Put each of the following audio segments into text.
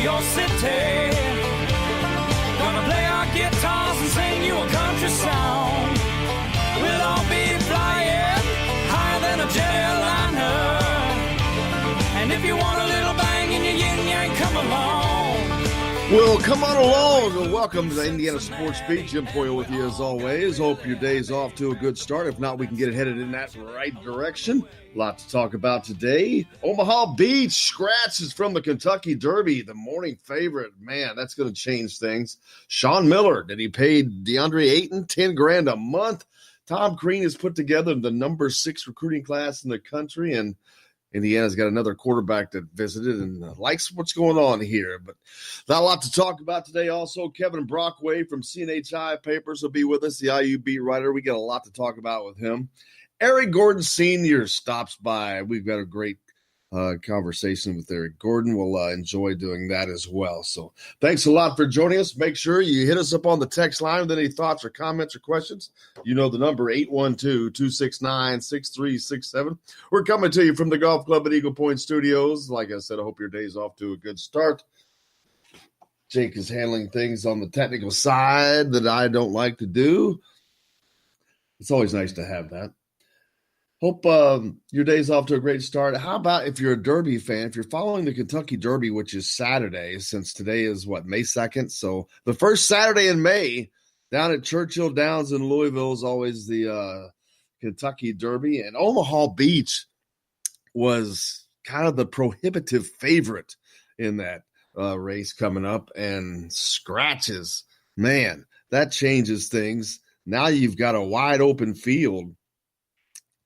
your city. Gonna play our guitars and sing you a country song. We'll all be flying higher than a jetliner. And if you want a little bang in your yin yang, come along. Well, come on along. Welcome to the Indiana Sports Beat. Jim Poyle with you as always. Hope your day's off to a good start. If not, we can get it headed in that right direction. A lot to talk about today. Omaha Beach scratches from the Kentucky Derby, the morning favorite. Man, that's going to change things. Sean Miller, did he pay DeAndre Ayton $10,000 a month? Tom Crean has put together the number 6 recruiting class in the country, and Indiana's got another quarterback that visited and likes what's going on here. But not a lot to talk about today. Also, Kevin Brockway from CNHI Papers will be with us, the IU beat writer. We got a lot to talk about with him. Eric Gordon Sr. stops by. We've got a great conversation with Eric Gordon. We'll enjoy doing that as well. So thanks a lot for joining us. Make sure you hit us up on the text line with any thoughts or comments or questions. You know the number, 812-269-6367. We're coming to you from the Golf Club at Eagle Point Studios. Like I said, I hope your day's off to a good start. Jake is handling things on the technical side that I don't like to do. It's always nice to have that. Hope your day's off to a great start. How about if you're a Derby fan, if you're following the Kentucky Derby, which is Saturday, since today is, May 2nd? So the first Saturday in May down at Churchill Downs in Louisville is always the Kentucky Derby. And Omaha Beach was kind of the prohibitive favorite in that race coming up. And scratches, man, that changes things. Now you've got a wide open field.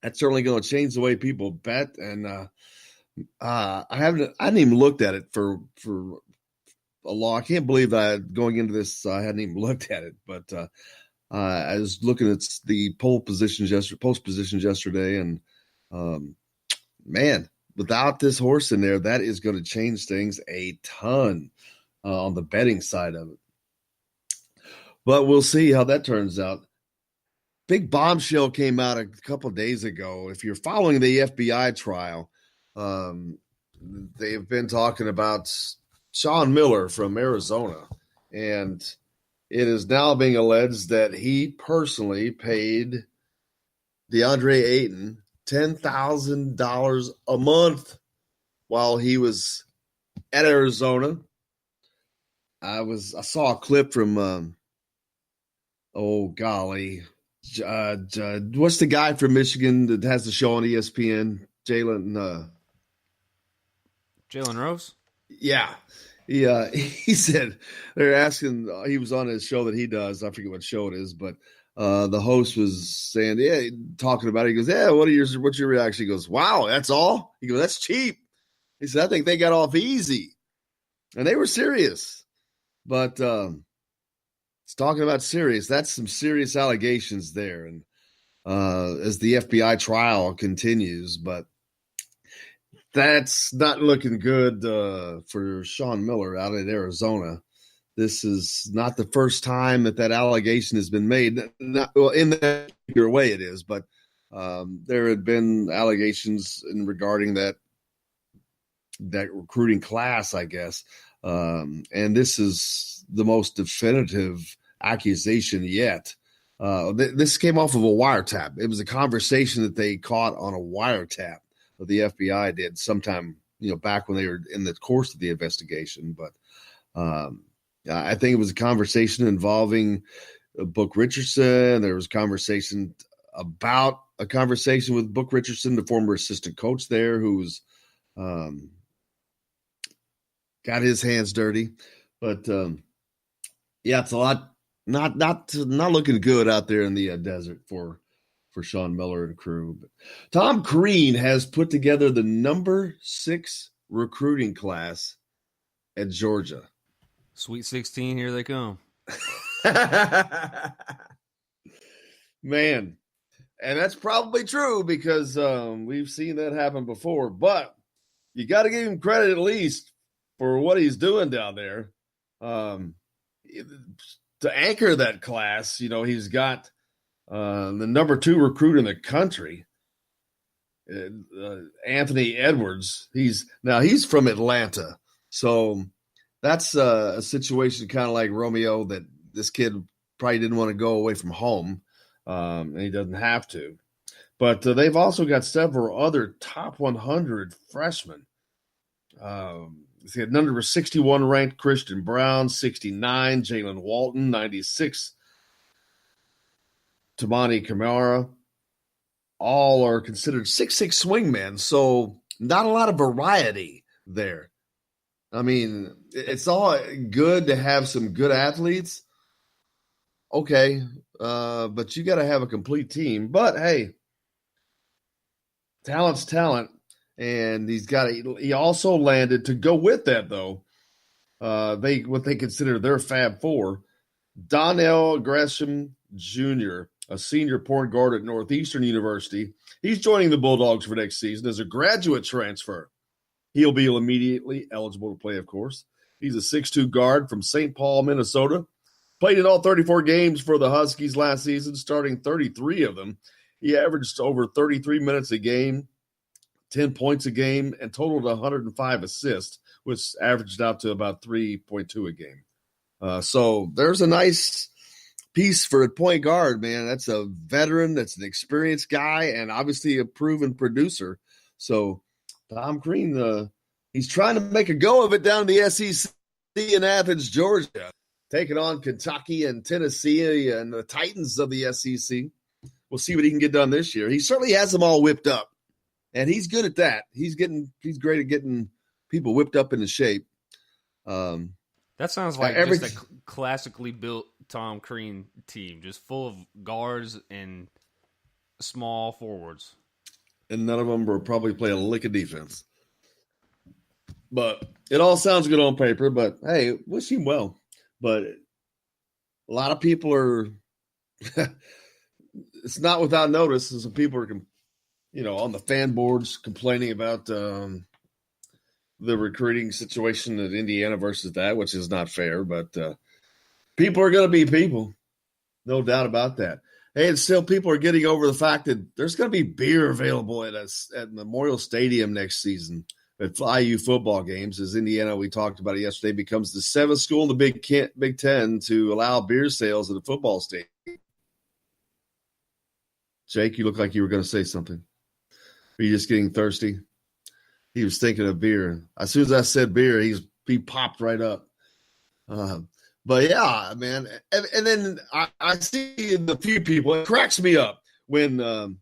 That's certainly going to change the way people bet, and I didn't even looked at it for a long. I can't believe that going into this I hadn't even looked at it, but I was looking at the post positions yesterday, and man, without this horse in there, that is going to change things a ton on the betting side of it. But we'll see how that turns out. Big bombshell came out a couple of days ago. If you're following the FBI trial, they've been talking about Sean Miller from Arizona, and it is now being alleged that he personally paid DeAndre Ayton $10,000 a month while he was at Arizona. I saw a clip from what's the guy from Michigan that has the show on ESPN? Jalen Rose? Yeah. He said they're asking, he was on his show that he does. I forget what show it is, but the host was saying, talking about it. He goes, what's your reaction? He goes, wow, that's all? He goes, that's cheap. He said, I think they got off easy. And they were serious. But it's talking about serious. That's some serious allegations there. And as the FBI trial continues, but that's not looking good for Sean Miller out in Arizona. This is not the first time that allegation has been made. In that particular way it is, but there had been allegations regarding that recruiting class, I guess. And this is the most definitive accusation yet. This came off of a wiretap. It was a conversation that they caught on a wiretap that the FBI did sometime, back when they were in the course of the investigation. But I think it was a conversation involving Book Richardson. There was a conversation with Book Richardson, the former assistant coach there, who's got his hands dirty. But it's a lot. Not looking good out there in the desert for Sean Miller and crew. But Tom Crean has put together the number 6 recruiting class at Georgia. Sweet 16, here they come. Man, and that's probably true because we've seen that happen before. But you got to give him credit at least for what he's doing down there. To anchor that class, he's got the number 2 recruit in the country, Anthony Edwards. He's from Atlanta, so that's a situation kind of like Romeo, that this kid probably didn't want to go away from home, and he doesn't have to. But they've also got several other top 100 freshmen. At number 61 ranked Christian Brown, 69 Jalen Walton, 96 Tamani Kamara. All are considered 6'6" swingmen, so not a lot of variety there. I mean, it's all good to have some good athletes. Okay, but you got to have a complete team. But hey, talent's talent, and he also landed to go with that though. What they consider their Fab Four: Donnell Gresham Jr., a senior point guard at Northeastern University. He's joining the Bulldogs for next season as a graduate transfer. He'll be immediately eligible to play, of course. He's a 6'2" guard from St. Paul, Minnesota. Played in all 34 games for the Huskies last season, starting 33 of them. He averaged over 33 minutes a game, 10 points a game, and totaled 105 assists, which averaged out to about 3.2 a game. So there's a nice piece for a point guard, man. That's a veteran. That's an experienced guy, and obviously a proven producer. So Tom Crean, he's trying to make a go of it down in the SEC in Athens, Georgia, taking on Kentucky and Tennessee and the Titans of the SEC. We'll see what he can get done this year. He certainly has them all whipped up, and he's good at that. He's great at getting people whipped up into shape. That sounds like just a classically built Tom Crean team, just full of guards and small forwards. And none of them will probably play a lick of defense. But it all sounds good on paper, but hey, wish him well. But a lot of people are it's not without notice. Some people are, on the fan boards complaining about the recruiting situation at Indiana versus that, which is not fair. But people are going to be people, no doubt about that. Hey, and still people are getting over the fact that there's going to be beer available at Memorial Stadium next season at IU football games. As Indiana, we talked about it yesterday, becomes the seventh school in the Big Ten to allow beer sales at a football stadium. Jake, you look like you were going to say something. Are you just getting thirsty? He was thinking of beer. As soon as I said beer, he popped right up. But yeah, man. And then I see the few people, it cracks me up when, on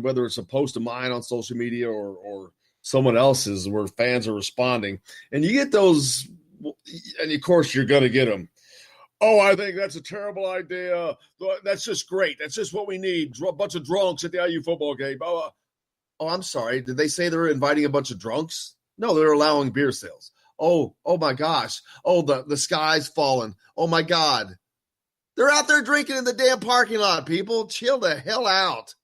whether it's a post of mine on social media or someone else's where fans are responding. And you get those, and of course you're going to get them. Oh, I think that's a terrible idea. That's just great. That's just what we need. A bunch of drunks at the IU football game. Oh, I'm sorry. Did they say they're inviting a bunch of drunks? No, they're allowing beer sales. Oh my gosh. Oh, the sky's falling. Oh my God. They're out there drinking in the damn parking lot, people. Chill the hell out.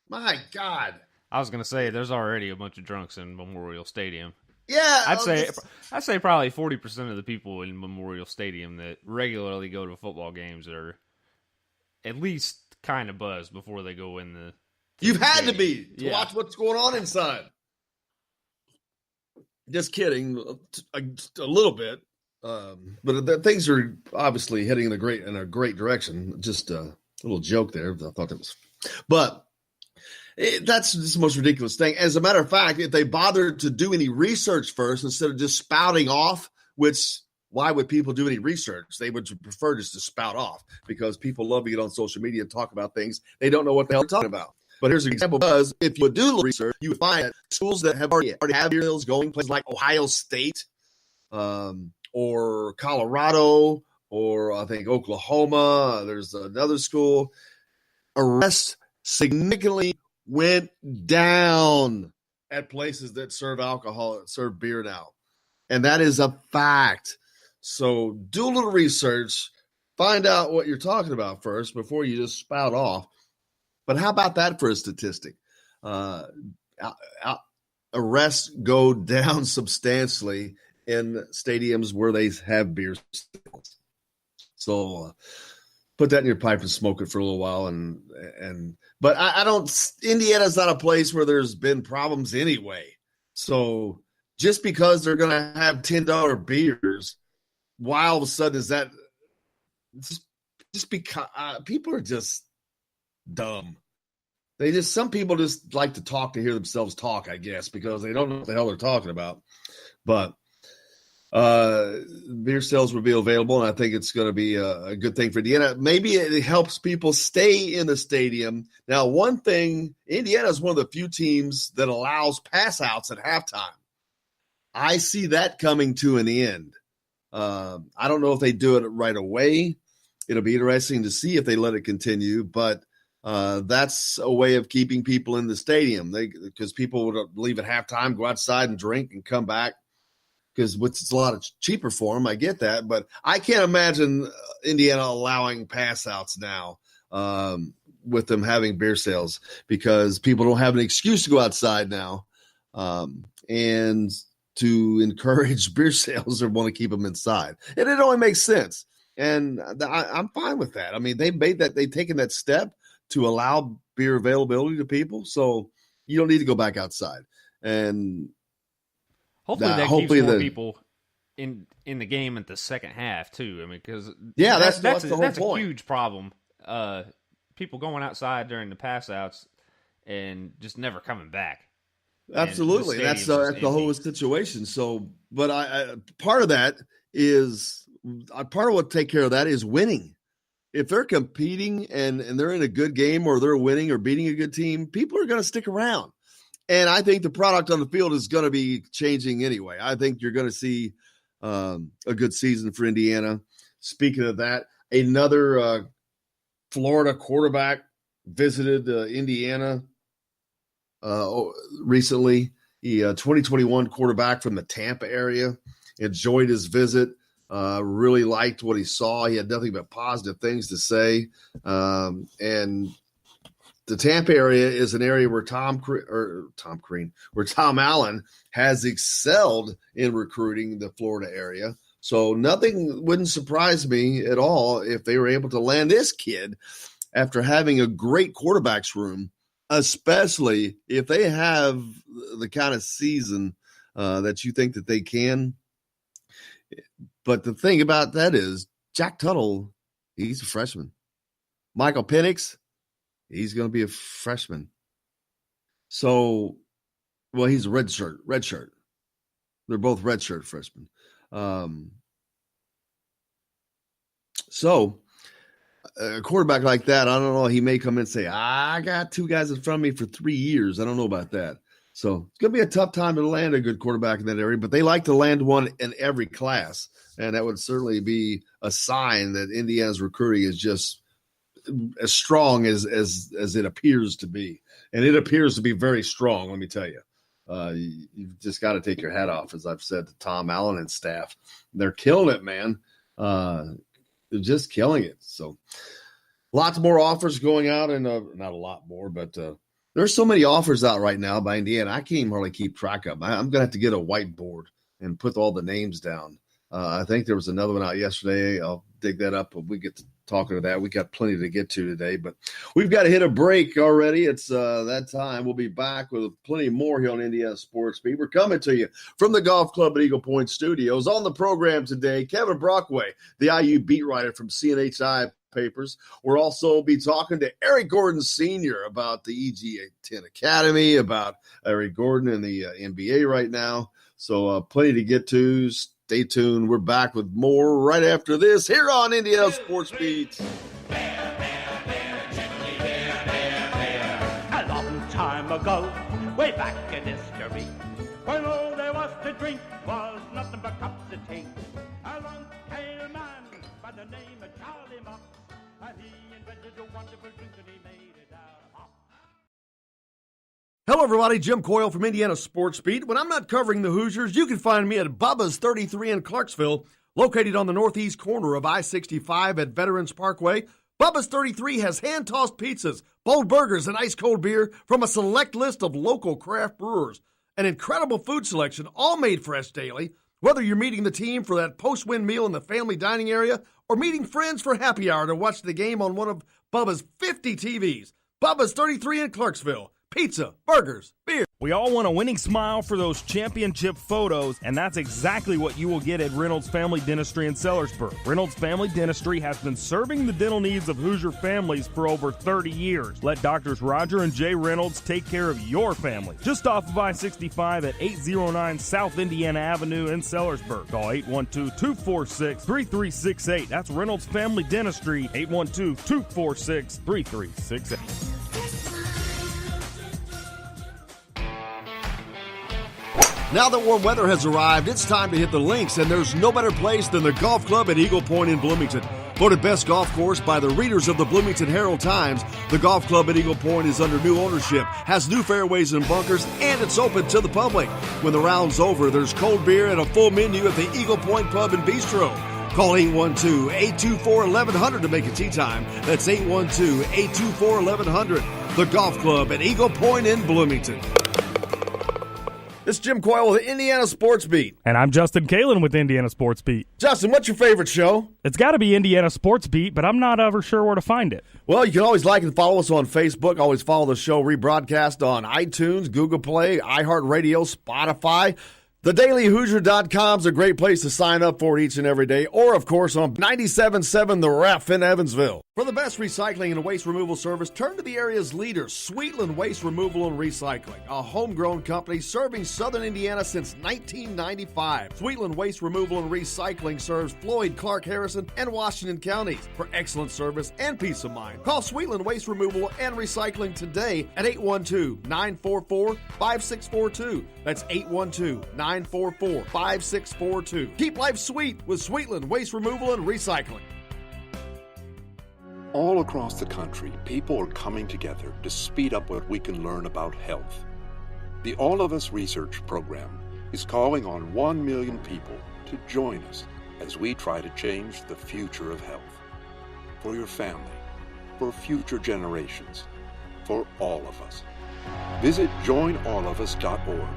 My God. I was going to say there's already a bunch of drunks in Memorial Stadium. Yeah. I'd say probably 40% of the people in Memorial Stadium that regularly go to football games are at least kind of buzzed before they go in the You've had to be to watch what's going on inside. Just kidding, a little bit, but things are obviously heading in a great direction. Just a little joke there. I thought that was, but that's just the most ridiculous thing. As a matter of fact, if they bothered to do any research first instead of just spouting off, which why would people do any research? They would prefer just to spout off because people love to get on social media and talk about things they don't know what the hell they're talking about. But here's an example, because if you would do research, you would find that schools that have already have beer sales going, places like Ohio State or Colorado or I think Oklahoma, there's another school, arrests significantly went down at places that serve alcohol, serve beer now. And that is a fact. So do a little research, find out what you're talking about first before you just spout off. But how about that for a statistic? Arrests go down substantially in stadiums where they have beer sales. So put that in your pipe and smoke it for a little while. But I don't. Indiana's not a place where there's been problems anyway. So just because they're going to have $10 beers, why all of a sudden is that just because people are just dumb. Some people just like to talk to hear themselves talk, I guess, because they don't know what the hell they're talking about. But beer sales will be available, and I think it's going to be a good thing for Indiana. Maybe it helps people stay in the stadium. Now, one thing, Indiana is one of the few teams that allows pass outs at halftime. I see that coming to an end. I don't know if they do it right away. It'll be interesting to see if they let it continue, but that's a way of keeping people in the stadium. Because people would leave at halftime, go outside and drink and come back. Because it's a lot of cheaper for them. I get that. But I can't imagine Indiana allowing pass outs now with them having beer sales, because people don't have an excuse to go outside now. And to encourage beer sales or want to keep them inside. And it only makes sense. And I'm fine with that. I mean, they've taken that step to allow beer availability to people. So you don't need to go back outside. And hopefully that keeps more people in the game at the second half too. I mean, because that's the whole point. A huge problem. People going outside during the pass outs and just never coming back. Absolutely, that's the whole situation. So, but I part of that is part of what take care of that is winning. If they're competing and they're in a good game, or they're winning or beating a good team, people are going to stick around. And I think the product on the field is going to be changing anyway. I think you're going to see a good season for Indiana. Speaking of that, another Florida quarterback visited Indiana recently. He 2021 quarterback from the Tampa area. Enjoyed his visit. Really liked what he saw. He had nothing but positive things to say. And the Tampa area is an area where Tom Allen has excelled in recruiting the Florida area. So nothing wouldn't surprise me at all if they were able to land this kid after having a great quarterbacks room, especially if they have the kind of season that you think that they can. But the thing about that is Jack Tuttle, he's a freshman. Michael Penix, he's going to be a freshman. So, well, he's a red shirt. They're both redshirt freshmen. So a quarterback like that, I don't know. He may come in and say, I got two guys in front of me for 3 years. I don't know about that. So it's going to be a tough time to land a good quarterback in that area, but they like to land one in every class. And that would certainly be a sign that Indiana's recruiting is just as strong as it appears to be. And it appears to be very strong, let me tell you. You've just got to take your hat off, as I've said to Tom Allen and staff. They're killing it, man. They're just killing it. So lots more offers going out, and not a lot more, but there's so many offers out right now by Indiana. I can't even hardly keep track of them. I'm going to have to get a whiteboard and put all the names down. I think there was another one out yesterday. I'll dig that up when we get to talking to that. We got plenty to get to today, but we've got to hit a break already. It's that time. We'll be back with plenty more here on Indiana Sports Beat. We're coming to you from the Golf Club at Eagle Point Studios. On the program today, Kevin Brockway, the IU beat writer from CNHI Papers. We'll also be talking to Eric Gordon Sr. about the EG10 Academy, about Eric Gordon and the NBA right now. So plenty to get to. Stay tuned. We're back with more right after this here on Indiana Sports Beat. A long time ago, way back in history, when all there was to drink was nothing but cups of tea. Along came a man by the name of Charlie Mock, and he invented a wonderful drink and he made it out of hop. Hello, everybody. Jim Coyle from Indiana Sports Beat. When I'm not covering the Hoosiers, you can find me at Bubba's 33 in Clarksville, located on the northeast corner of I-65 at Veterans Parkway. Bubba's 33 has hand-tossed pizzas, bold burgers, and ice-cold beer from a select list of local craft brewers. An incredible food selection, all made fresh daily. Whether you're meeting the team for that post-win meal in the family dining area or meeting friends for happy hour to watch the game on one of Bubba's 50 TVs. Bubba's 33 in Clarksville. Pizza, burgers, beer. We all want a winning smile for those championship photos, and that's exactly what you will get at Reynolds Family Dentistry in Sellersburg. Reynolds Family Dentistry has been serving the dental needs of Hoosier families for over 30 years. Let Doctors Roger and Jay Reynolds take care of your family. Just off of I-65 at 809 South Indiana Avenue in Sellersburg. Call 812-246-3368. That's Reynolds Family Dentistry, 812-246-3368. Now that warm weather has arrived, it's time to hit the links, and there's no better place than the golf club at Eagle Point in Bloomington. Voted best golf course by the readers of the Bloomington Herald-Times, the golf club at Eagle Point is under new ownership, has new fairways and bunkers, and it's open to the public. When the round's over, there's cold beer and a full menu at the Eagle Point Pub and Bistro. Call 812-824-1100 to make a tee time. That's 812-824-1100. The golf club at Eagle Point in Bloomington. It's Jim Coyle with the Indiana Sports Beat. And I'm Justin Kalen with Indiana Sports Beat. Justin, what's your favorite show? It's got to be Indiana Sports Beat, but I'm not ever sure where to find it. Well, you can always like and follow us on Facebook. Always follow the show rebroadcast on iTunes, Google Play, iHeartRadio, Spotify. TheDailyHoosier.com is a great place to sign up for it each and every day. Or, of course, on 97.7 The Ref in Evansville. For the best recycling and waste removal service, turn to the area's leader, Sweetland Waste Removal and Recycling, a homegrown company serving southern Indiana since 1995. Sweetland Waste Removal and Recycling serves Floyd, Clark, Harrison, and Washington counties. For excellent service and peace of mind, call Sweetland Waste Removal and Recycling today at 812-944-5642. That's 812-944-5642. Keep life sweet with Sweetland Waste Removal and Recycling. All across the country, people are coming together to speed up what we can learn about health. The All of Us Research Program is calling on 1 million people to join us as we try to change the future of health. For your family, for future generations, for all of us. Visit joinallofus.org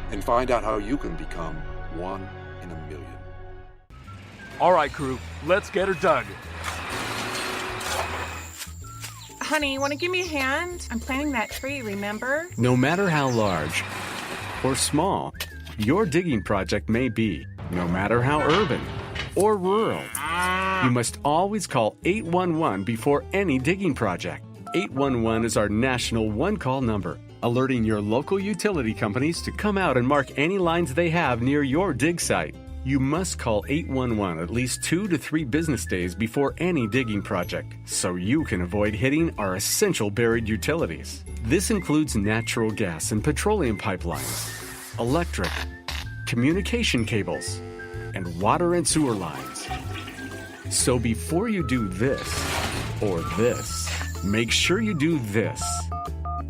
and find out how you can become 1 in a million. All right, crew, let's get her dug. Honey, want to give me a hand? I'm planting that tree, remember? No matter how large or small your digging project may be, no matter how urban or rural, you must always call 811 before any digging project. 811 is our national one-call number, alerting your local utility companies to come out and mark any lines they have near your dig site. You must call 811 at least 2 to 3 business days before any digging project, so you can avoid hitting our essential buried utilities. This includes natural gas and petroleum pipelines, electric, communication cables, and water and sewer lines. So before you do this or this, make sure you do this.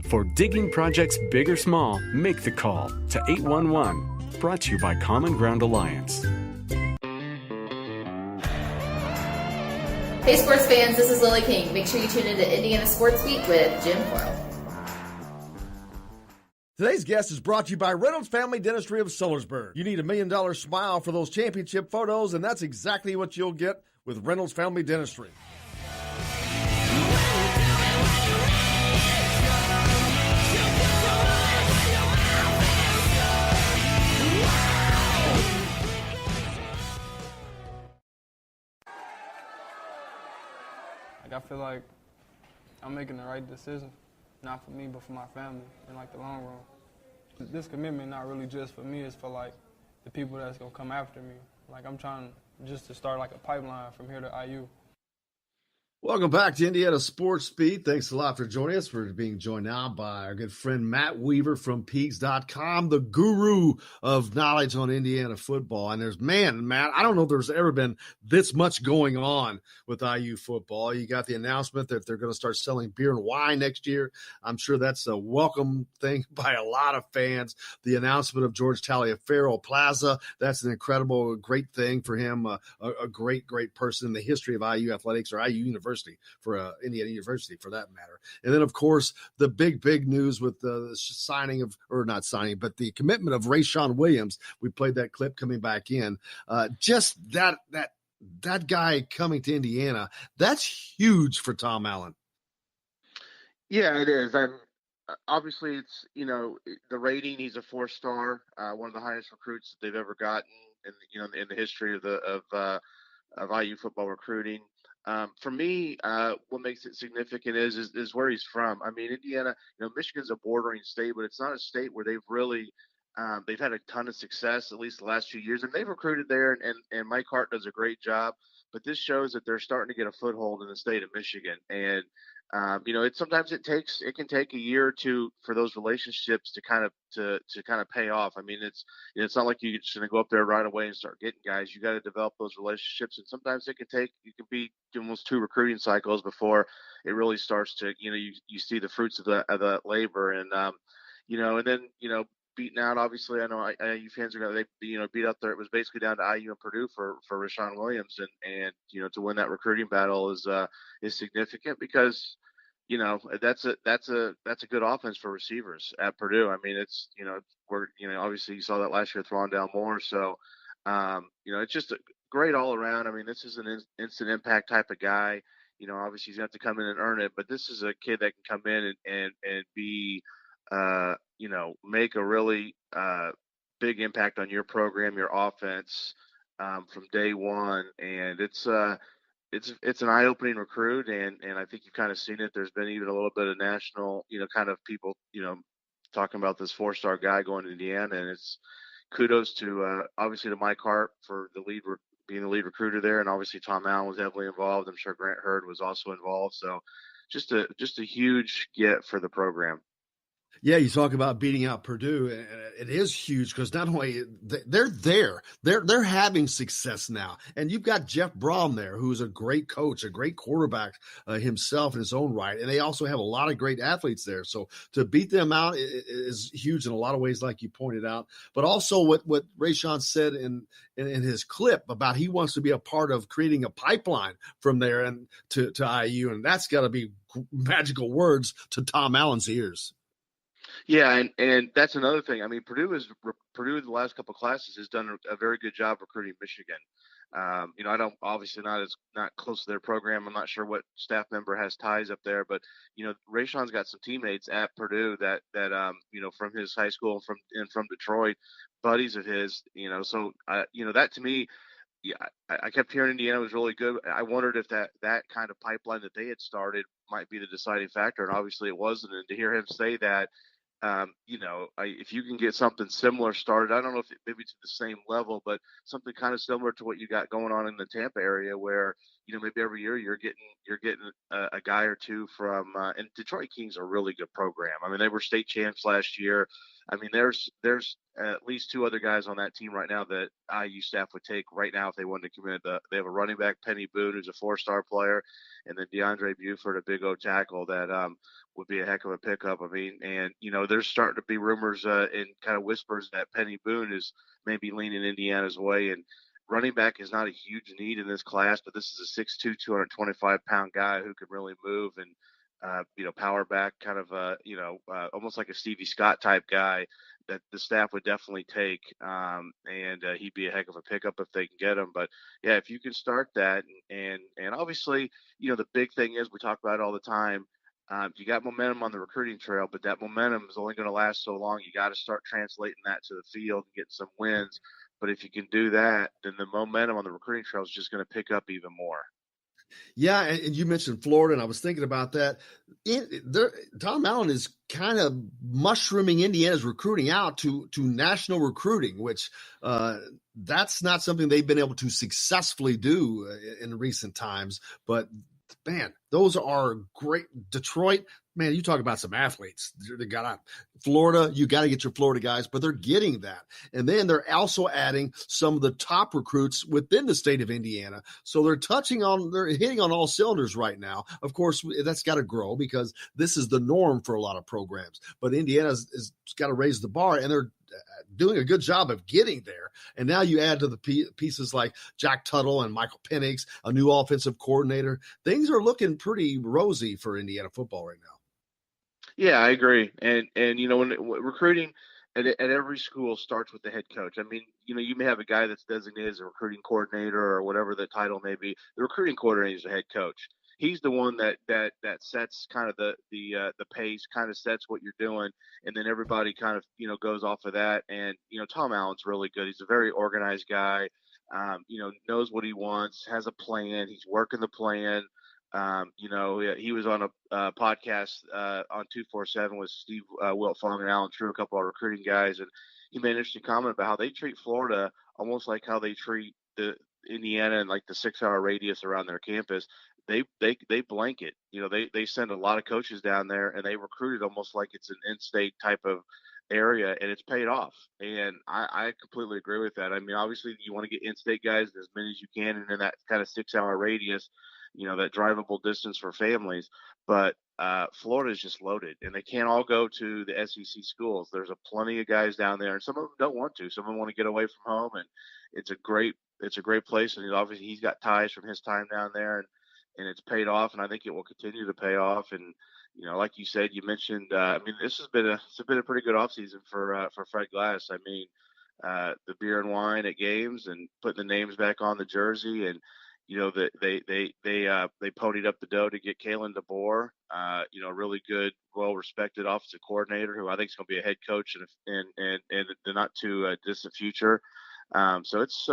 For digging projects big or small, make the call to 811. Brought to you by Common Ground Alliance. Hey sports fans, this is Lily King. Make sure you tune in to Indiana Sports Beat with Jim Coyle. Today's guest is brought to you by Reynolds Family Dentistry of Sellersburg. You need $1 million smile for those championship photos, and that's exactly what you'll get with Reynolds Family Dentistry. I feel like I'm making the right decision, not for me, but for my family in like the long run. This commitment not really just for me, it's for like the people that's gonna come after me. Like I'm trying just to start like a pipeline from here to IU. Welcome back to Indiana Sports Beat. Thanks a lot for joining us. We're being joined now by our good friend Matt Weaver from Peaks.com, the guru of knowledge on Indiana football. And there's, Matt, I don't know if there's ever been this much going on with IU football. You got the announcement that they're going to start selling beer and wine next year. I'm sure that's a welcome thing by a lot of fans. The announcement of George Taliaferro Plaza, that's an incredible, great thing for him, a great, great person in the history of IU athletics or IU University. For Indiana University, for that matter. And then, of course, the big news with the signing of, or not signing, but the commitment of Rayshawn Williams. We played that clip coming back in. Just that guy coming to Indiana, that's huge for Tom Allen. Yeah, it is. And obviously it's the rating. He's a 4-star, one of the highest recruits that they've ever gotten in the history of IU football recruiting. For me, what makes it significant is where he's from. I mean, Indiana, Michigan's a bordering state, but it's not a state where they've had a ton of success, at least the last few years, and they've recruited there, and Mike Hart does a great job. But this shows that they're starting to get a foothold in the state of Michigan, and sometimes it can take a year or two for those relationships to kind of pay off. I mean, it's not like you're just going to go up there right away and start getting guys. You got to develop those relationships, and sometimes it can be almost 2 recruiting cycles before it really starts to you see the fruits of the labor, and and then beaten out. Obviously, I know IU fans are going to beat up there. It was basically down to IU and Purdue for Rashawn Williams, and to win that recruiting battle is significant because that's a good offense for receivers at Purdue. I mean, we're obviously you saw that last year throwing down more, so it's just a great all around. I mean, this is an instant impact type of guy. Obviously he's going to have to come in and earn it, but this is a kid that can come in and be make a really big impact on your program, your offense from day one, and it's an eye-opening recruit, and I think you've kind of seen it. There's been even a little bit of national, kind of people, talking about this 4-star guy going to Indiana, and it's kudos to obviously to Mike Hart for being the lead recruiter there, and obviously Tom Allen was heavily involved. I'm sure Grant Hurd was also involved, so just a huge get for the program. Yeah, you talk about beating out Purdue. It is huge because not only they're having success now, and you've got Jeff Brom there, who's a great coach, a great quarterback himself in his own right, and they also have a lot of great athletes there. So to beat them out is huge in a lot of ways, like you pointed out. But also what Rashawn said in his clip about he wants to be a part of creating a pipeline from there and to IU, and that's got to be magical words to Tom Allen's ears. Yeah, and that's another thing. I mean, Purdue the last couple of classes has done a very good job recruiting Michigan. I don't obviously not close to their program. I'm not sure what staff member has ties up there, but Rashawn's got some teammates at Purdue that from his high school and from Detroit, buddies of his. So that to me, yeah, I kept hearing Indiana was really good. I wondered if that kind of pipeline that they had started might be the deciding factor, and obviously it wasn't. And to hear him say that. If you can get something similar started, I don't know if maybe to the same level, but something kind of similar to what you got going on in the Tampa area, where maybe every year you're getting a guy or two from. And Detroit Kings are a really good program. I mean, they were state champs last year. I mean, there's at least 2 other guys on that team right now that IU staff would take right now if they wanted to commit. They have a running back, Penny Boone, who's a 4-star player, and then DeAndre Buford, a big O tackle that would be a heck of a pickup. I mean, and there's starting to be rumors and kind of whispers that Penny Boone is maybe leaning Indiana's way. And running back is not a huge need in this class, but this is a 6'2", 225-pound guy who can really move and power back, kind of almost like a Stevie Scott type guy that the staff would definitely take, and he'd be a heck of a pickup if they can get him. But yeah, if you can start that, and obviously the big thing is we talk about it all the time. You got momentum on the recruiting trail, but that momentum is only going to last so long. You got to start translating that to the field and getting some wins. But if you can do that, then the momentum on the recruiting trail is just going to pick up even more. Yeah, and you mentioned Florida, and I was thinking about that. Tom Allen is kind of mushrooming Indiana's recruiting out to national recruiting, which that's not something they've been able to successfully do in recent times. But man, those are great. Detroit, man, you talk about some athletes. They got out. Florida, you got to get your Florida guys, but they're getting that. And then they're also adding some of the top recruits within the state of Indiana. So they're hitting on all cylinders right now. Of course, that's got to grow because this is the norm for a lot of programs. But Indiana's got to raise the bar, and they're doing a good job of getting there. And now you add to the pieces like Jack Tuttle and Michael Penix, a new offensive coordinator. Things are looking pretty rosy for Indiana football right now. Yeah, I agree. And when recruiting at every school starts with the head coach. I mean, you may have a guy that's designated as a recruiting coordinator or whatever the title may be. The recruiting coordinator is the head coach. he's the one that sets kind of the pace, kind of sets what you're doing, and then everybody kind of goes off of that. And Tom Allen's really good. He's a very organized guy. Knows what he wants, has a plan. He's working the plan. He was on a podcast on 247 with Steve Wiltfong and Alan True, a couple of recruiting guys, and he made an interesting comment about how they treat Florida almost like how they treat the Indiana and like the 6-hour radius around their campus. They blanket. They send a lot of coaches down there, and they recruit it almost like it's an in-state type of area, and it's paid off. And I completely agree with that. I mean, obviously you want to get in-state guys as many as you can, and in that kind of 6-hour radius, that drivable distance for families. But Florida is just loaded, and they can't all go to the SEC schools. There's plenty of guys down there, and some of them don't want to. Some of them want to get away from home, and it's a great place. And obviously he's got ties from his time down there, and it's paid off, and I think it will continue to pay off. And like you said, you mentioned, I mean, it's been a pretty good offseason for Fred Glass. I mean, the beer and wine at games and putting the names back on the jersey, and that they ponied up the dough to get Kalen DeBoer, really good, well-respected offensive coordinator who I think is going to be a head coach in the not too distant future. So it's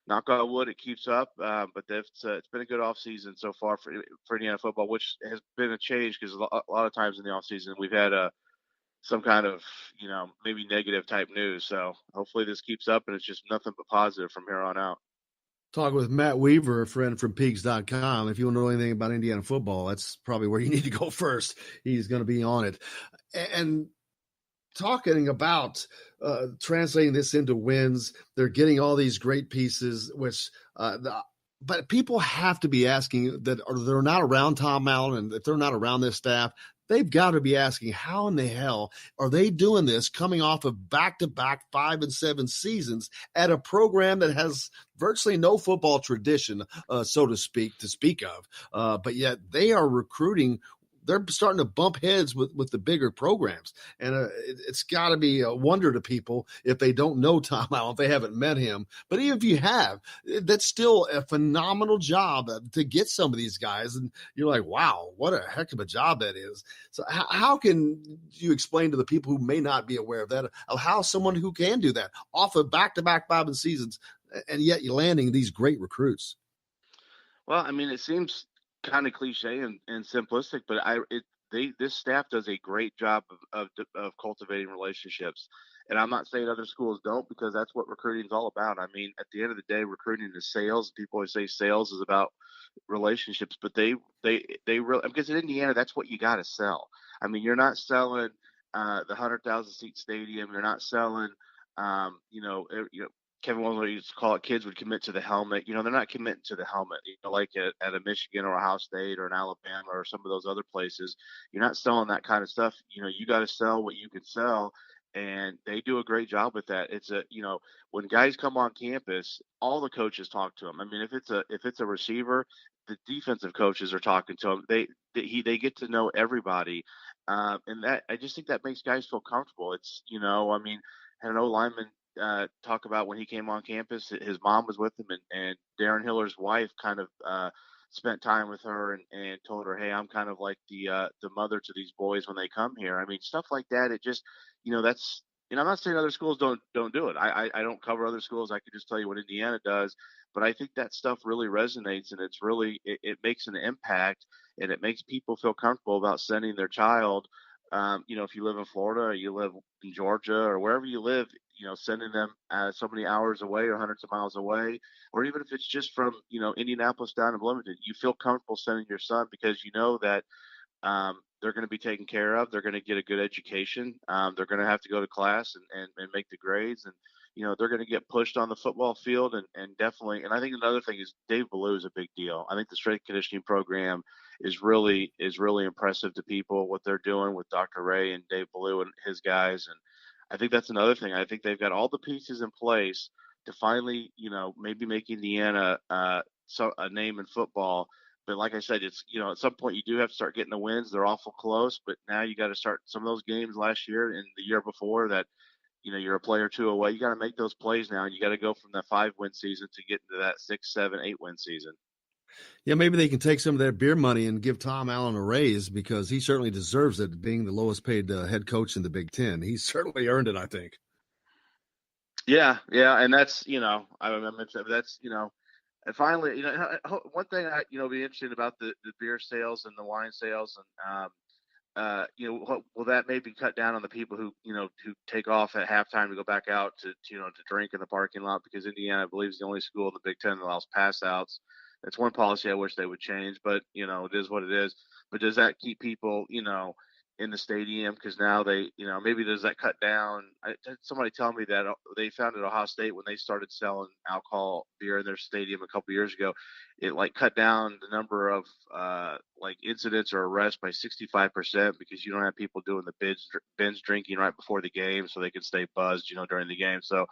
knock on wood, it keeps up. But it's been a good offseason so far for Indiana football, which has been a change because a lot of times in the offseason we've had some kind of maybe negative type news. So hopefully this keeps up and it's just nothing but positive from here on out. Talking with Matt Weaver, a friend from Peaks.com. If you want to know anything about Indiana football, that's probably where you need to go first. He's going to be on it. And talking about translating this into wins, they're getting all these great pieces, which but people have to be asking that they're not around Tom Allen, and if they're not around this staff, they've got to be asking, how in the hell are they doing this coming off of back-to-back 5 and 7 seasons at a program that has virtually no football tradition, so to speak of, but yet they are recruiting. They're starting to bump heads with the bigger programs. And it's got to be a wonder to people if they don't know Tom Allen, if they haven't met him. But even if you have, that's still a phenomenal job to get some of these guys. And you're like, wow, what a heck of a job that is. So how can you explain to the people who may not be aware of that, of how someone who can do that off of back-to-back 5 and seasons, and yet you're landing these great recruits? Well, I mean, it seems kind of cliche and simplistic, but this staff does a great job of cultivating relationships. And I'm not saying other schools don't, because that's what recruiting is all about. I mean, at the end of the day, recruiting is sales. People always say sales is about relationships, but they really, because in Indiana, that's what you got to sell. I mean, you're not selling the 100,000 seat stadium. You're not selling, Kevin Williams used to call it kids would commit to the helmet. They're not committing to the helmet, like at a Michigan or Ohio State or an Alabama or some of those other places. You're not selling that kind of stuff. You got to sell what you can sell. And they do a great job with that. It's when guys come on campus, all the coaches talk to them. I mean, if it's a receiver, the defensive coaches are talking to him. They get to know everybody. And that, I just think that makes guys feel comfortable. It's, I mean, had an O-lineman talk about when he came on campus, his mom was with him, and Darren Hiller's wife kind of spent time with her and told her, hey, I'm kind of like the mother to these boys when they come here. I mean, stuff like that. It just, that's, I'm not saying other schools don't do it. I don't cover other schools. I could just tell you what Indiana does, but I think that stuff really resonates, and it's really, it makes an impact, and it makes people feel comfortable about sending their child. If you live in Florida or you live in Georgia or wherever you live, sending them so many hours away or hundreds of miles away, or even if it's just from, Indianapolis down to Bloomington, you feel comfortable sending your son because you know that they're going to be taken care of. They're going to get a good education. They're going to have to go to class and make the grades, and they're going to get pushed on the football field, and definitely. And I think another thing is Dave Ballou is a big deal. I think the strength conditioning program is really impressive to people, what they're doing with Dr. Ray and Dave Ballou and his guys. And I think that's another thing. I think they've got all the pieces in place to finally, maybe make Indiana a name in football. But like I said, it's, at some point you do have to start getting the wins. They're awful close, but now you got to start some of those games last year and the year before that, you're a play or two away. You got to make those plays now, and you got to go from that 5-win season to get into that 6, 7, 8-win season. Yeah, maybe they can take some of their beer money and give Tom Allen a raise because he certainly deserves it, being the lowest paid head coach in the Big Ten. He's certainly earned it, I think. Yeah, and that's I mentioned that's and finally one thing be interesting about the beer sales and the wine sales and will that maybe cut down on the people who who take off at halftime to go back out to drink in the parking lot, because Indiana, I believe, is the only school in the Big Ten that allows pass outs. That's one policy I wish they would change, but it is what it is. But does that keep people in the stadium? Because now they maybe does that cut down? Somebody tell me that they found at Ohio State when they started selling alcohol beer in their stadium a couple years ago, it like cut down the number of like incidents or arrests by 65% because you don't have people doing the binge drinking right before the game so they can stay buzzed during the game. So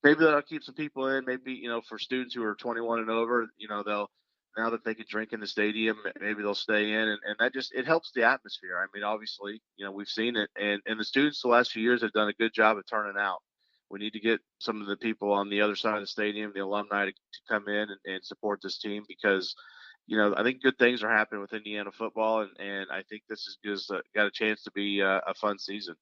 maybe that'll keep some people in. Maybe for students who are 21 and over, they'll, now that they can drink in the stadium, maybe they'll stay in, and that just, it helps the atmosphere. I mean, obviously, we've seen it, and the students the last few years have done a good job of turning out. We need to get some of the people on the other side of the stadium, the alumni, to come in and support this team, because I think good things are happening with Indiana football, and I think this is just got a chance to be a fun season.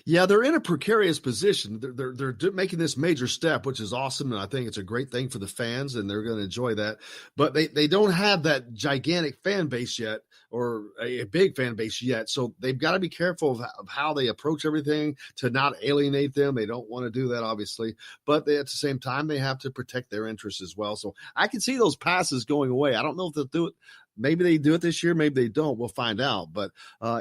Yeah, they're in a precarious position. They're making this major step, which is awesome, and I think it's a great thing for the fans, and they're going to enjoy that. But they don't have that gigantic fan base yet, or a big fan base yet. So they've got to be careful of how they approach everything to not alienate them. They don't want to do that, obviously, but at the same time, they have to protect their interests as well. So I can see those passes going away. I don't know if they'll do it. Maybe they do it this year. Maybe they don't. We'll find out. But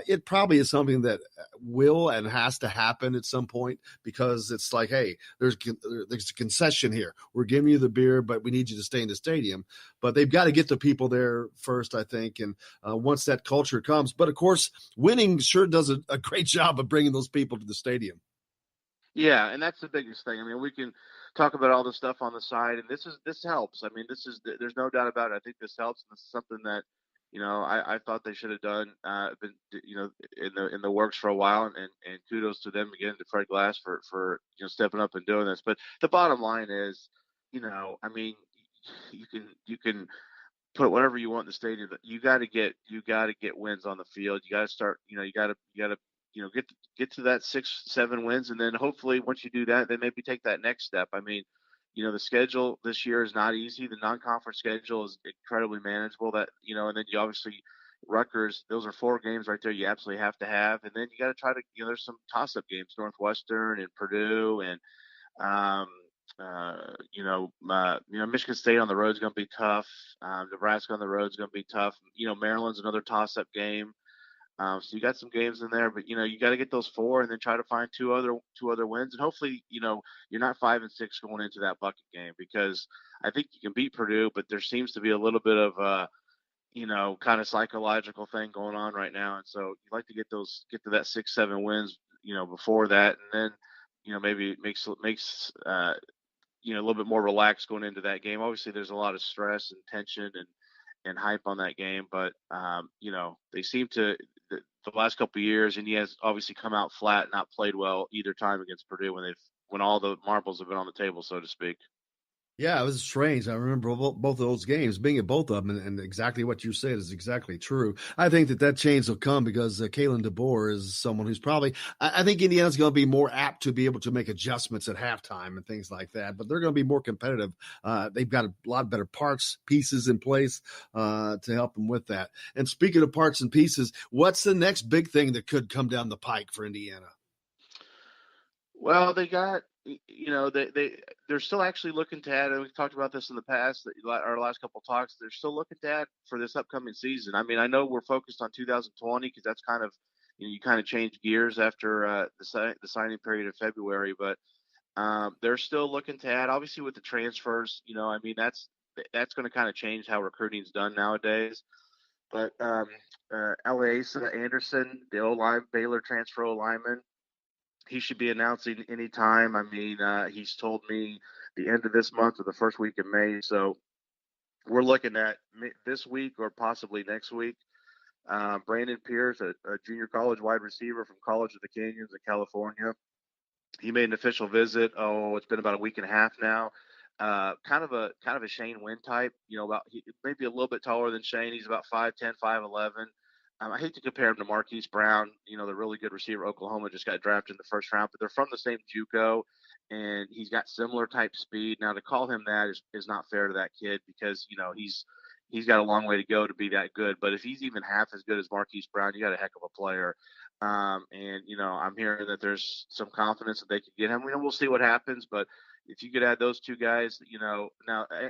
it probably is something that will and has to happen at some point, because it's like, hey, there's a concession here. We're giving you the beer, but we need you to stay in the stadium. But they've got to get the people there first, I think. And once that culture comes. But, of course, winning sure does a great job of bringing those people to the stadium. Yeah, and that's the biggest thing. I mean, we can talk about all the stuff on the side, and this helps. I mean, there's no doubt about it. I think this helps, and this is something that I thought they should have done, been in the works for a while, and kudos to them again, to Fred Glass for stepping up and doing this. But the bottom line is, I mean, you can put whatever you want in the stadium. You got to get wins on the field. You got to start. You got to get to that 6-7 wins, and then hopefully once you do that, then maybe take that next step. I mean, the schedule this year is not easy. The non-conference schedule is incredibly manageable. That and then you obviously Rutgers. Those are 4 games right there. You absolutely have to have, and then you got to try to. There's some toss-up games: Northwestern and Purdue, and Michigan State on the road is going to be tough. Nebraska on the road is going to be tough. Maryland's another toss-up game. So you got some games in there, but you got to get those 4 and then try to find two other wins, and hopefully you're not 5-6 going into that bucket game, because I think you can beat Purdue, but there seems to be a little bit of kind of psychological thing going on right now, and so you'd like to get to that 6-7 wins before that, and then maybe it makes a little bit more relaxed going into that game. Obviously there's a lot of stress and tension and hype on that game, but they seem to, the last couple of years, and he has obviously come out flat, not played well either time against Purdue when all the marbles have been on the table, so to speak. Yeah, it was strange. I remember both of those games, being at both of them, and exactly what you said is exactly true. I think that change will come because Kalen DeBoer is someone who's probably – I think Indiana's going to be more apt to be able to make adjustments at halftime and things like that, but they're going to be more competitive. They've got a lot better pieces in place to help them with that. And speaking of parts and pieces, what's the next big thing that could come down the pike for Indiana? Well, they got – they're still actually looking to add, and we've talked about this in the past, our last couple of talks, they're still looking to add for this upcoming season. I mean, I know we're focused on 2020 because that's kind of, you kind of change gears after the signing period of February, but they're still looking to add, obviously with the transfers, I mean, that's going to kind of change how recruiting is done nowadays. But Asa Anderson, the O-line, Baylor transfer O-lineman, he should be announcing anytime. I mean, he's told me the end of this month or the first week of May. So we're looking at this week or possibly next week. Brandon Pierce, a junior college wide receiver from College of the Canyons in California. He made an official visit. It's been about a week and a half now. kind of a Shane Wynn type. Maybe a little bit taller than Shane. He's about 5'10", 5'11". I hate to compare him to Marquise Brown, the really good receiver. Oklahoma just got drafted in the first round, but they're from the same JUCO, and he's got similar type speed. Now, to call him that is not fair to that kid because, he's got a long way to go to be that good. But if he's even half as good as Marquise Brown, you got a heck of a player. I'm hearing that there's some confidence that they could get him. We'll see what happens, but if you could add those two guys, now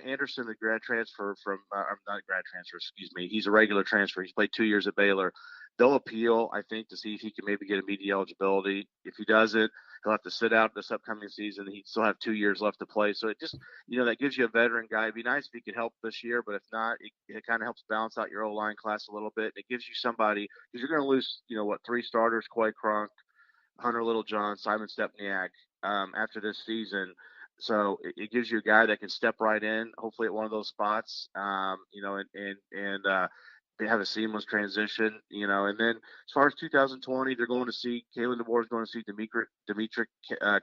Anderson, the grad transfer not grad transfer, excuse me, he's a regular transfer. He's played 2 years at Baylor. They'll appeal, I think, to see if he can maybe get immediate eligibility. If he doesn't, he'll have to sit out this upcoming season. He'd still have 2 years left to play. So it just, that gives you a veteran guy. It'd be nice if he could help this year, but if not, it kind of helps balance out your O-line class a little bit. It gives you somebody, because you're going to lose, 3 starters, Coy Crunk, Hunter Littlejohn, Simon Stepniak, after this season. So it gives you a guy that can step right in, hopefully at one of those spots, and they have a seamless transition, and then as far as 2020, they're going to see, Kalen DeBoer is going to see Dimitri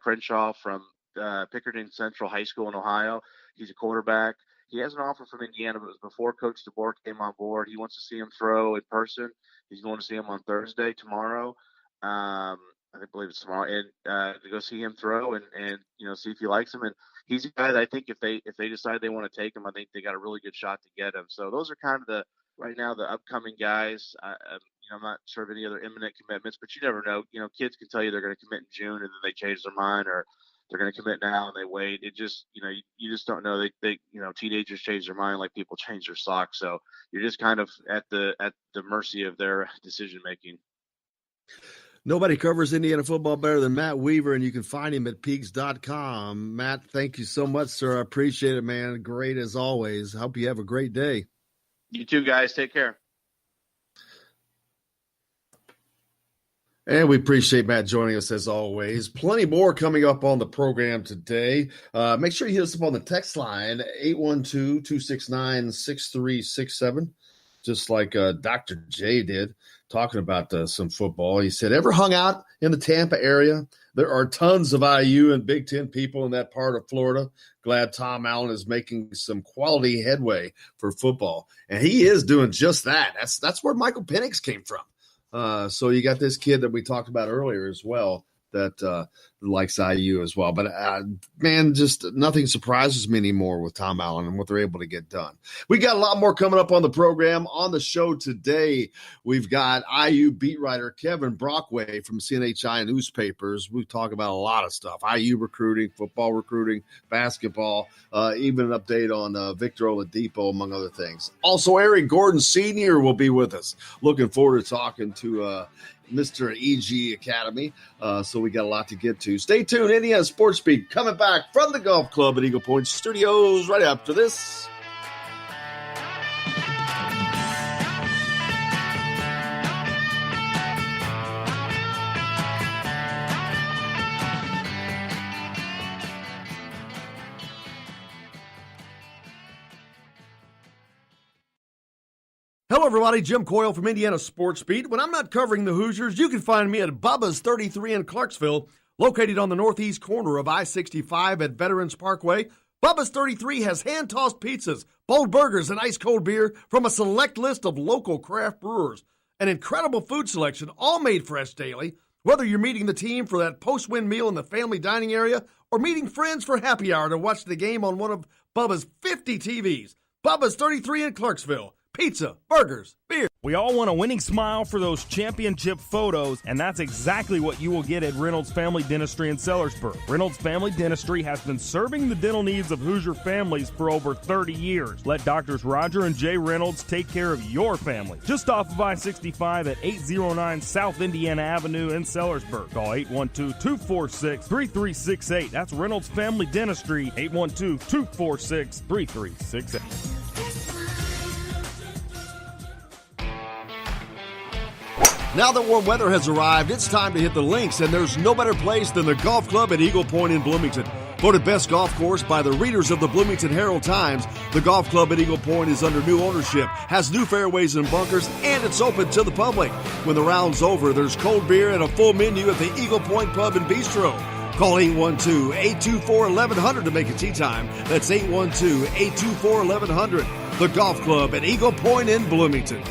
Crenshaw from Pickerington Central High School in Ohio. He's a quarterback. He has an offer from Indiana, but it was before Coach DeBoer came on board. He wants to see him throw in person. He's going to see him on Thursday, tomorrow. I believe it's tomorrow, and to go see him throw and see if he likes him. And he's a guy that I think if they decide they want to take him, I think they got a really good shot to get him. So those are kind of right now the upcoming guys. I'm not sure of any other imminent commitments, but you never know. Kids can tell you they're going to commit in June and then they change their mind, or they're going to commit now and they wait. It just, you just don't know. They teenagers change their mind like people change their socks. So you're just kind of at the mercy of their decision making. Nobody covers Indiana football better than Matt Weaver, and you can find him at Peaks.com. Matt, thank you so much, sir. I appreciate it, man. Great as always. Hope you have a great day. You too, guys. Take care. And we appreciate Matt joining us as always. Plenty more coming up on the program today. Make sure you hit us up on the text line, 812-269-6367, just like Dr. J did, talking about some football. He said, ever hung out in the Tampa area? There are tons of IU and Big Ten people in that part of Florida. Glad Tom Allen is making some quality headway for football. And he is doing just that. That's where Michael Penix came from. So you got this kid that we talked about earlier as well that likes IU as well. But, man, just nothing surprises me anymore with Tom Allen and what they're able to get done. We got a lot more coming up on the program. On the show today, we've got IU beat writer Kevin Brockway from CNHI Newspapers. We talk about a lot of stuff, IU recruiting, football recruiting, basketball, even an update on Victor Oladipo, among other things. Also, Eric Gordon Sr. will be with us. Looking forward to talking to Mr. EG Academy. So we got a lot to get to. Stay tuned. Indiana Sports Beat coming back from the Golf Club at Eagle Point Studios right after this. Hello, everybody. Jim Coyle from Indiana Sports Beat. When I'm not covering the Hoosiers, you can find me at Bubba's 33 in Clarksville, located on the northeast corner of I-65 at Veterans Parkway. Bubba's 33 has hand-tossed pizzas, bold burgers, and ice-cold beer from a select list of local craft brewers. An incredible food selection, all made fresh daily. Whether you're meeting the team for that post-win meal in the family dining area or meeting friends for happy hour to watch the game on one of Bubba's 50 TVs. Bubba's 33 in Clarksville. Pizza, burgers, beer. We all want a winning smile for those championship photos, and that's exactly what you will get at Reynolds Family Dentistry in Sellersburg. Reynolds Family Dentistry has been serving the dental needs of Hoosier families for over 30 years. Let Doctors Roger and Jay Reynolds take care of your family. Just off of I-65 at 809 South Indiana Avenue in Sellersburg. Call 812-246-3368. That's Reynolds Family Dentistry, 812-246-3368. Now that warm weather has arrived, it's time to hit the links, and there's no better place than the Golf Club at Eagle Point in Bloomington. Voted best golf course by the readers of the Bloomington Herald-Times, the Golf Club at Eagle Point is under new ownership, has new fairways and bunkers, and it's open to the public. When the round's over, there's cold beer and a full menu at the Eagle Point Pub and Bistro. Call 812-824-1100 to make it tea time. That's 812-824-1100. The Golf Club at Eagle Point in Bloomington.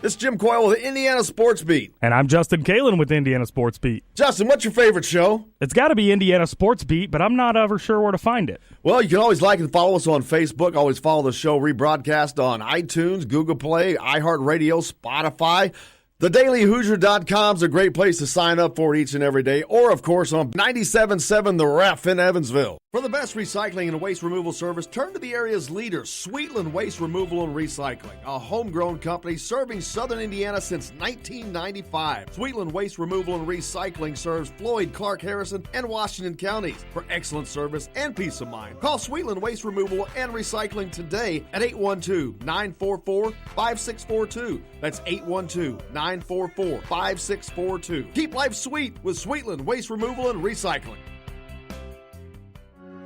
It's Jim Coyle with Indiana Sports Beat. And I'm Justin Kalen with Indiana Sports Beat. Justin, what's your favorite show? It's got to be Indiana Sports Beat, but I'm not ever sure where to find it. Well, you can always like and follow us on Facebook. Always follow the show rebroadcast on iTunes, Google Play, iHeartRadio, Spotify. TheDailyHoosier.com is a great place to sign up for each and every day. Or, of course, on 97.7 The Ref in Evansville. For the best recycling and waste removal service, turn to the area's leader, Sweetland Waste Removal and Recycling, a homegrown company serving southern Indiana since 1995. Sweetland Waste Removal and Recycling serves Floyd, Clark, Harrison, and Washington counties. For excellent service and peace of mind, call Sweetland Waste Removal and Recycling today at 812-944-5642. That's 812-944-5642. Keep life sweet with Sweetland Waste Removal and Recycling.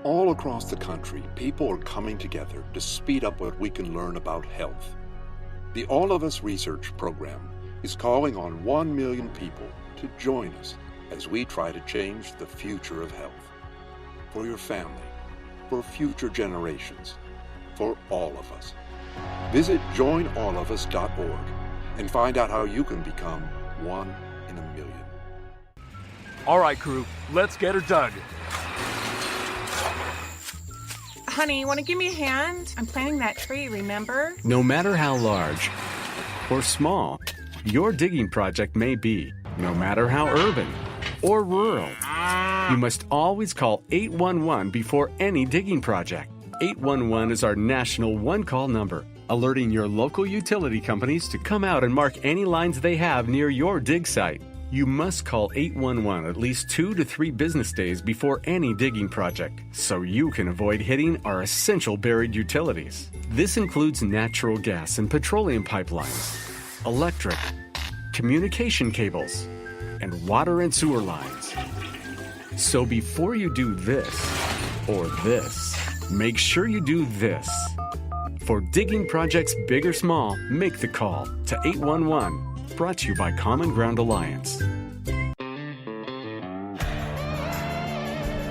All across the country, people are coming together to speed up what we can learn about health. The All of Us Research Program is calling on 1 million people to join us as we try to change the future of health. For your family, for future generations, for all of us. Visit joinallofus.org and find out how you can become one in a million. All right, crew, let's get her dug. Honey, want to give me a hand? I'm planting that tree, remember? No matter how large or small your digging project may be, no matter how urban or rural, you must always call 811 before any digging project. 811 is our national one-call number, alerting your local utility companies to come out and mark any lines they have near your dig site. You must call 811 at least 2 to 3 business days before any digging project, so you can avoid hitting our essential buried utilities. This includes natural gas and petroleum pipelines, electric, communication cables, and water and sewer lines. So before you do this or this, make sure you do this. For digging projects big or small, make the call to 811. Brought to you by Common Ground Alliance.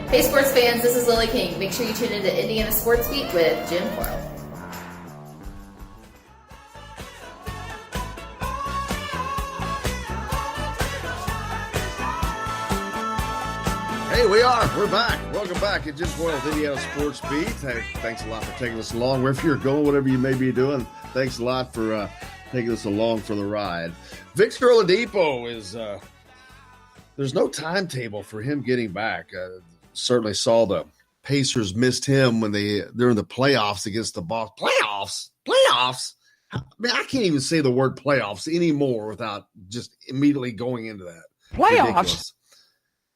Hey sports fans, this is Lily King. Make sure you tune into Indiana Sports Beat with Jim Coyle. Hey, we're back. Welcome back at Jim Coyle's Indiana Sports Beat. Hey, thanks a lot for taking us along. Wherever you're going, whatever you may be doing, thanks a lot for taking us along for the ride. Victor Oladipo is there's no timetable for him getting back. Certainly saw the Pacers missed him when during the playoffs against the Boston. Playoffs. I mean, I can't even say the word playoffs anymore without just immediately going into that. Playoffs. Ridiculous.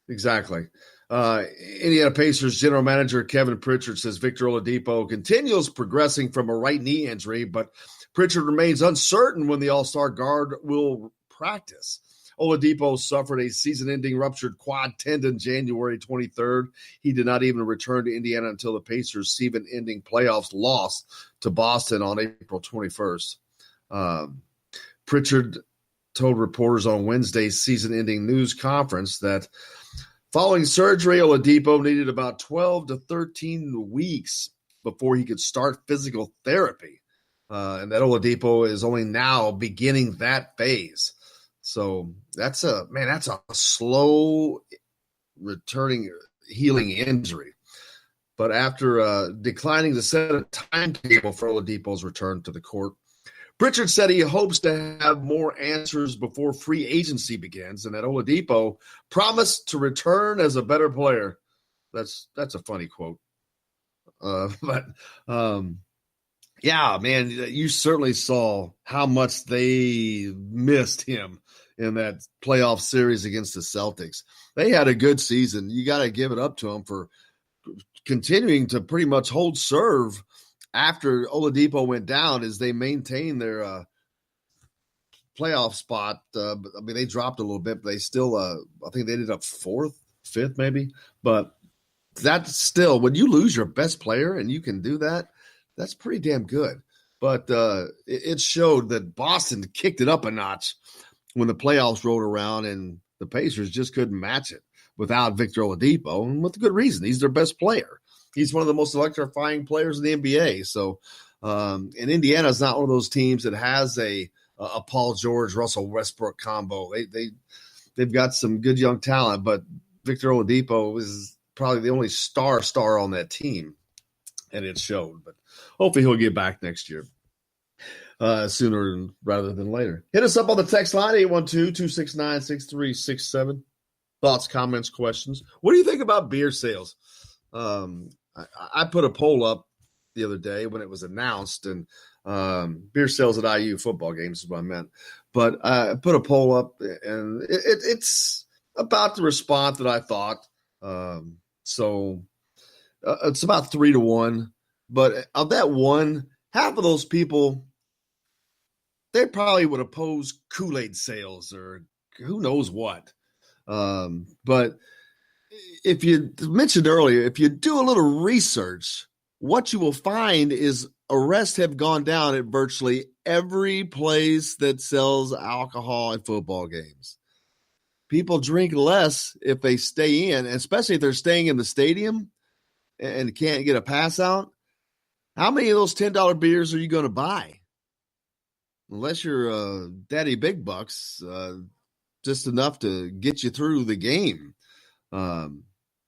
Exactly. Indiana Pacers general manager Kevin Pritchard says Victor Oladipo continues progressing from a right knee injury, but Pritchard remains uncertain when the All-Star guard will practice. Oladipo suffered a season-ending ruptured quad tendon January 23rd. He did not even return to Indiana until the Pacers' season-ending playoffs loss to Boston on April 21st. Pritchard told reporters on Wednesday's season-ending news conference that following surgery, Oladipo needed about 12 to 13 weeks before he could start physical therapy. And that Oladipo is only now beginning that phase. So that's a slow returning healing injury. But after declining to set a timetable for Oladipo's return to the court, Pritchard said he hopes to have more answers before free agency begins, and that Oladipo promised to return as a better player. That's a funny quote. Yeah, man, you certainly saw how much they missed him in that playoff series against the Celtics. They had a good season. You got to give it up to them for continuing to pretty much hold serve after Oladipo went down as they maintained their playoff spot. I mean, they dropped a little bit, but they still, I think they ended up 4th, 5th maybe. But that's still, when you lose your best player and you can do that, that's pretty damn good. But it showed that Boston kicked it up a notch when the playoffs rolled around and the Pacers just couldn't match it. without Victor Oladipo, and with good reason. He's their best player. He's one of the most electrifying players in the NBA. So, and Indiana is not one of those teams that has a Paul George, Russell Westbrook combo. They've got some good young talent, but Victor Oladipo is probably the only star on that team, and it showed. But hopefully he'll get back next year, sooner rather than later. Hit us up on the text line, 812-269-6367. Thoughts, comments, questions. What do you think about beer sales? I put a poll up the other day when it was announced, and beer sales at IU football games is what I meant. But I put a poll up, and it's about the response that I thought. So it's about 3-1. But of that one, half of those people, they probably would oppose Kool-Aid sales or who knows what. But if you mentioned earlier, if you do a little research, what you will find is arrests have gone down at virtually every place that sells alcohol at football games. People drink less if they stay in, especially if they're staying in the stadium and can't get a pass out. How many of those $10 beers are you going to buy? Unless you're Daddy Big Bucks, just enough to get you through the game. And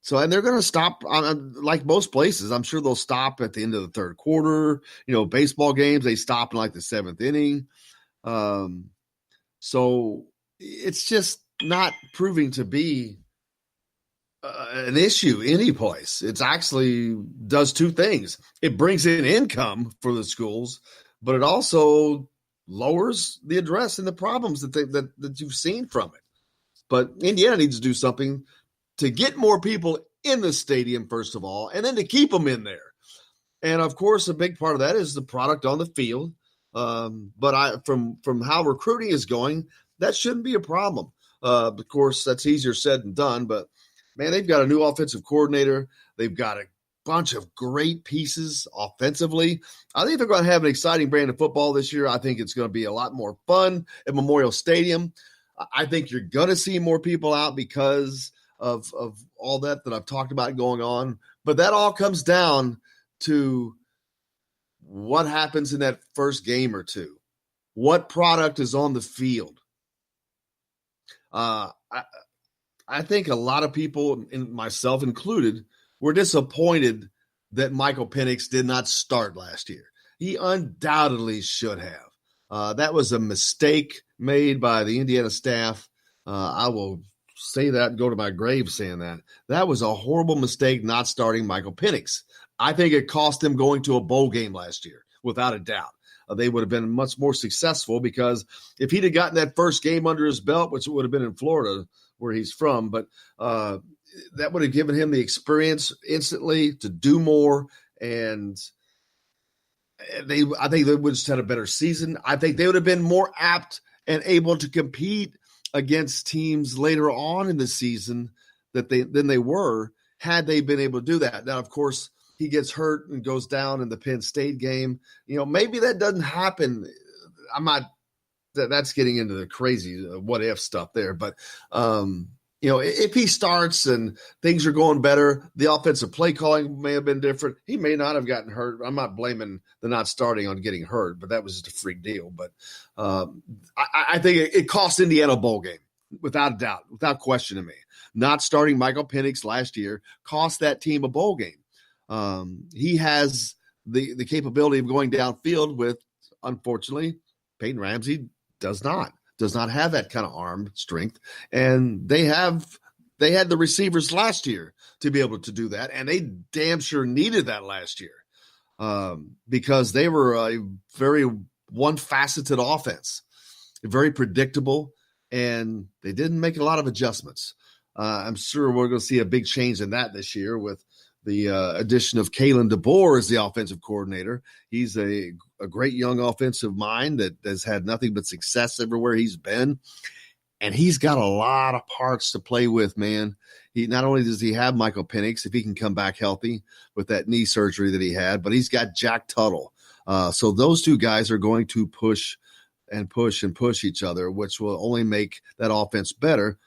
they're going to stop like most places. I'm sure they'll stop at the end of the third quarter. Baseball games, they stop in like the seventh inning. So it's just not proving to be an issue any place. It's actually does two things. It brings in income for the schools, but it also lowers the address and the problems that you've seen from it. But Indiana needs to do something to get more people in the stadium, first of all, and then to keep them in there. And, of course, a big part of that is the product on the field. But from how recruiting is going, that shouldn't be a problem. Of course, that's easier said than done. But, man, they've got a new offensive coordinator. They've got a bunch of great pieces offensively. I think they're going to have an exciting brand of football this year. I think it's going to be a lot more fun at Memorial Stadium. I think you're going to see more people out because of all that I've talked about going on. But that all comes down to what happens in that first game or two. What product is on the field? I think a lot of people, and myself included, were disappointed that Michael Penix did not start last year. He undoubtedly should have. That was a mistake made by the Indiana staff. I will say that and go to my grave saying that. That was a horrible mistake not starting Michael Penix. I think it cost him going to a bowl game last year, without a doubt. They would have been much more successful because if he'd have gotten that first game under his belt, which would have been in Florida where he's from, but that would have given him the experience instantly to do more. And I think they would have just had a better season. I think they would have been more apt and able to compete against teams later on in the season than they were had they been able to do that. Now, of course, he gets hurt and goes down in the Penn State game. Maybe that doesn't happen. That's getting into the crazy what if stuff there. But, if he starts and things are going better, the offensive play calling may have been different. He may not have gotten hurt. I'm not blaming the not starting on getting hurt, but that was just a freak deal. But I think it cost Indiana a bowl game, without a doubt, without question to me. Not starting Michael Penix last year cost that team a bowl game. He has the capability of going downfield with, unfortunately, Peyton Ramsey does not have that kind of arm strength. And they had the receivers last year to be able to do that. And they damn sure needed that last year because they were a very one-faceted offense, very predictable, and they didn't make a lot of adjustments. I'm sure we're going to see a big change in that this year with the addition of Kalen DeBoer as the offensive coordinator. He's a great young offensive mind that has had nothing but success everywhere he's been. And he's got a lot of parts to play with, man. He not only does he have Michael Penix, if he can come back healthy with that knee surgery that he had, but he's got Jack Tuttle. So those two guys are going to push each other, which will only make that offense better.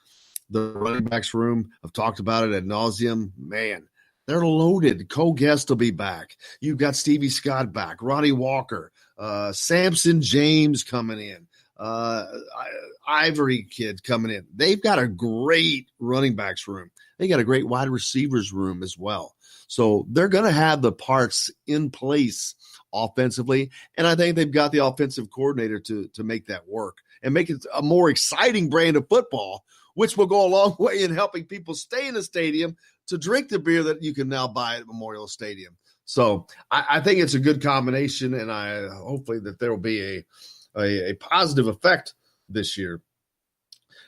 The running backs room, I've talked about it ad nauseum. Man, they're loaded. Cole Guest will be back. You've got Stevie Scott back, Ronnie Walker, Samson James coming in, Ivory kid coming in. They've got a great running backs room. They got a great wide receivers room as well. So they're going to have the parts in place offensively, and I think they've got the offensive coordinator to make that work and make it a more exciting brand of football, which will go a long way in helping people stay in the stadium to drink the beer that you can now buy at Memorial Stadium. So I think it's a good combination, and I hopefully that there will be a positive effect this year.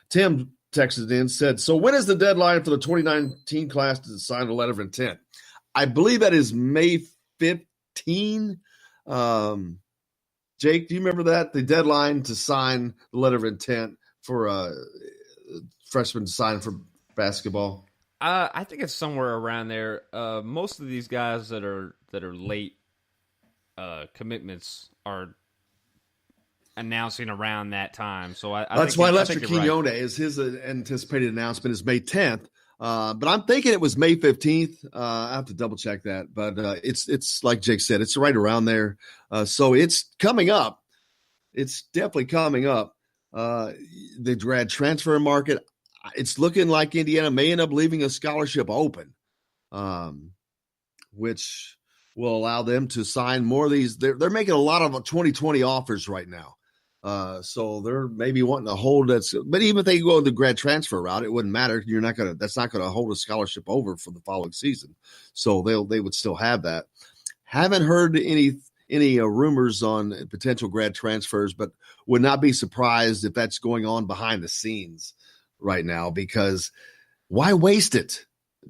Tim texted in, said, so when is the deadline for the 2019 class to sign a letter of intent? I believe that is May 15. Jake, do you remember that? The deadline to sign the letter of intent for freshmen to sign for basketball? I think it's somewhere around there. Most of these guys that are late commitments are announcing around that time. So that's why Lester Quiñones is his anticipated announcement is May 10th. But I'm thinking it was May 15th. I have to double check that, but it's like Jake said, it's right around there. So it's coming up. It's definitely coming up. The grad transfer market, it's looking like Indiana may end up leaving a scholarship open, which will allow them to sign more of these. They're making a lot of 2020 offers right now. So they're maybe wanting to hold that. But even if they go the grad transfer route, it wouldn't matter. That's not going to hold a scholarship over for the following season. So they would still have that. Haven't heard any rumors on potential grad transfers, but would not be surprised if that's going on behind the scenes right now, because why waste it?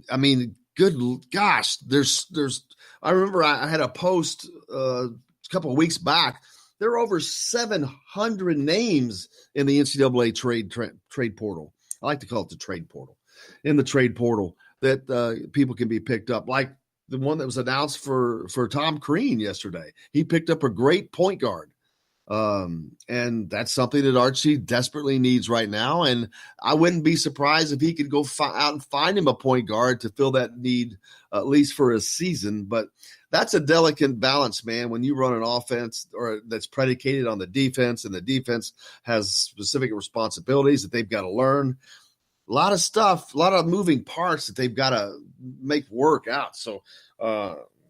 I mean, good gosh, I remember I had a post a couple of weeks back. There are over 700 names in the NCAA trade portal. I like to call it the trade portal. In the trade portal that people can be picked up, like the one that was announced for Tom Crean yesterday. He picked up a great point guard. And that's something that Archie desperately needs right now. And I wouldn't be surprised if he could go out and find him a point guard to fill that need, at least for a season. But that's a delicate balance, man, when you run an offense or that's predicated on the defense, and the defense has specific responsibilities that they've got to learn. A lot of stuff, a lot of moving parts that they've got to make work out. So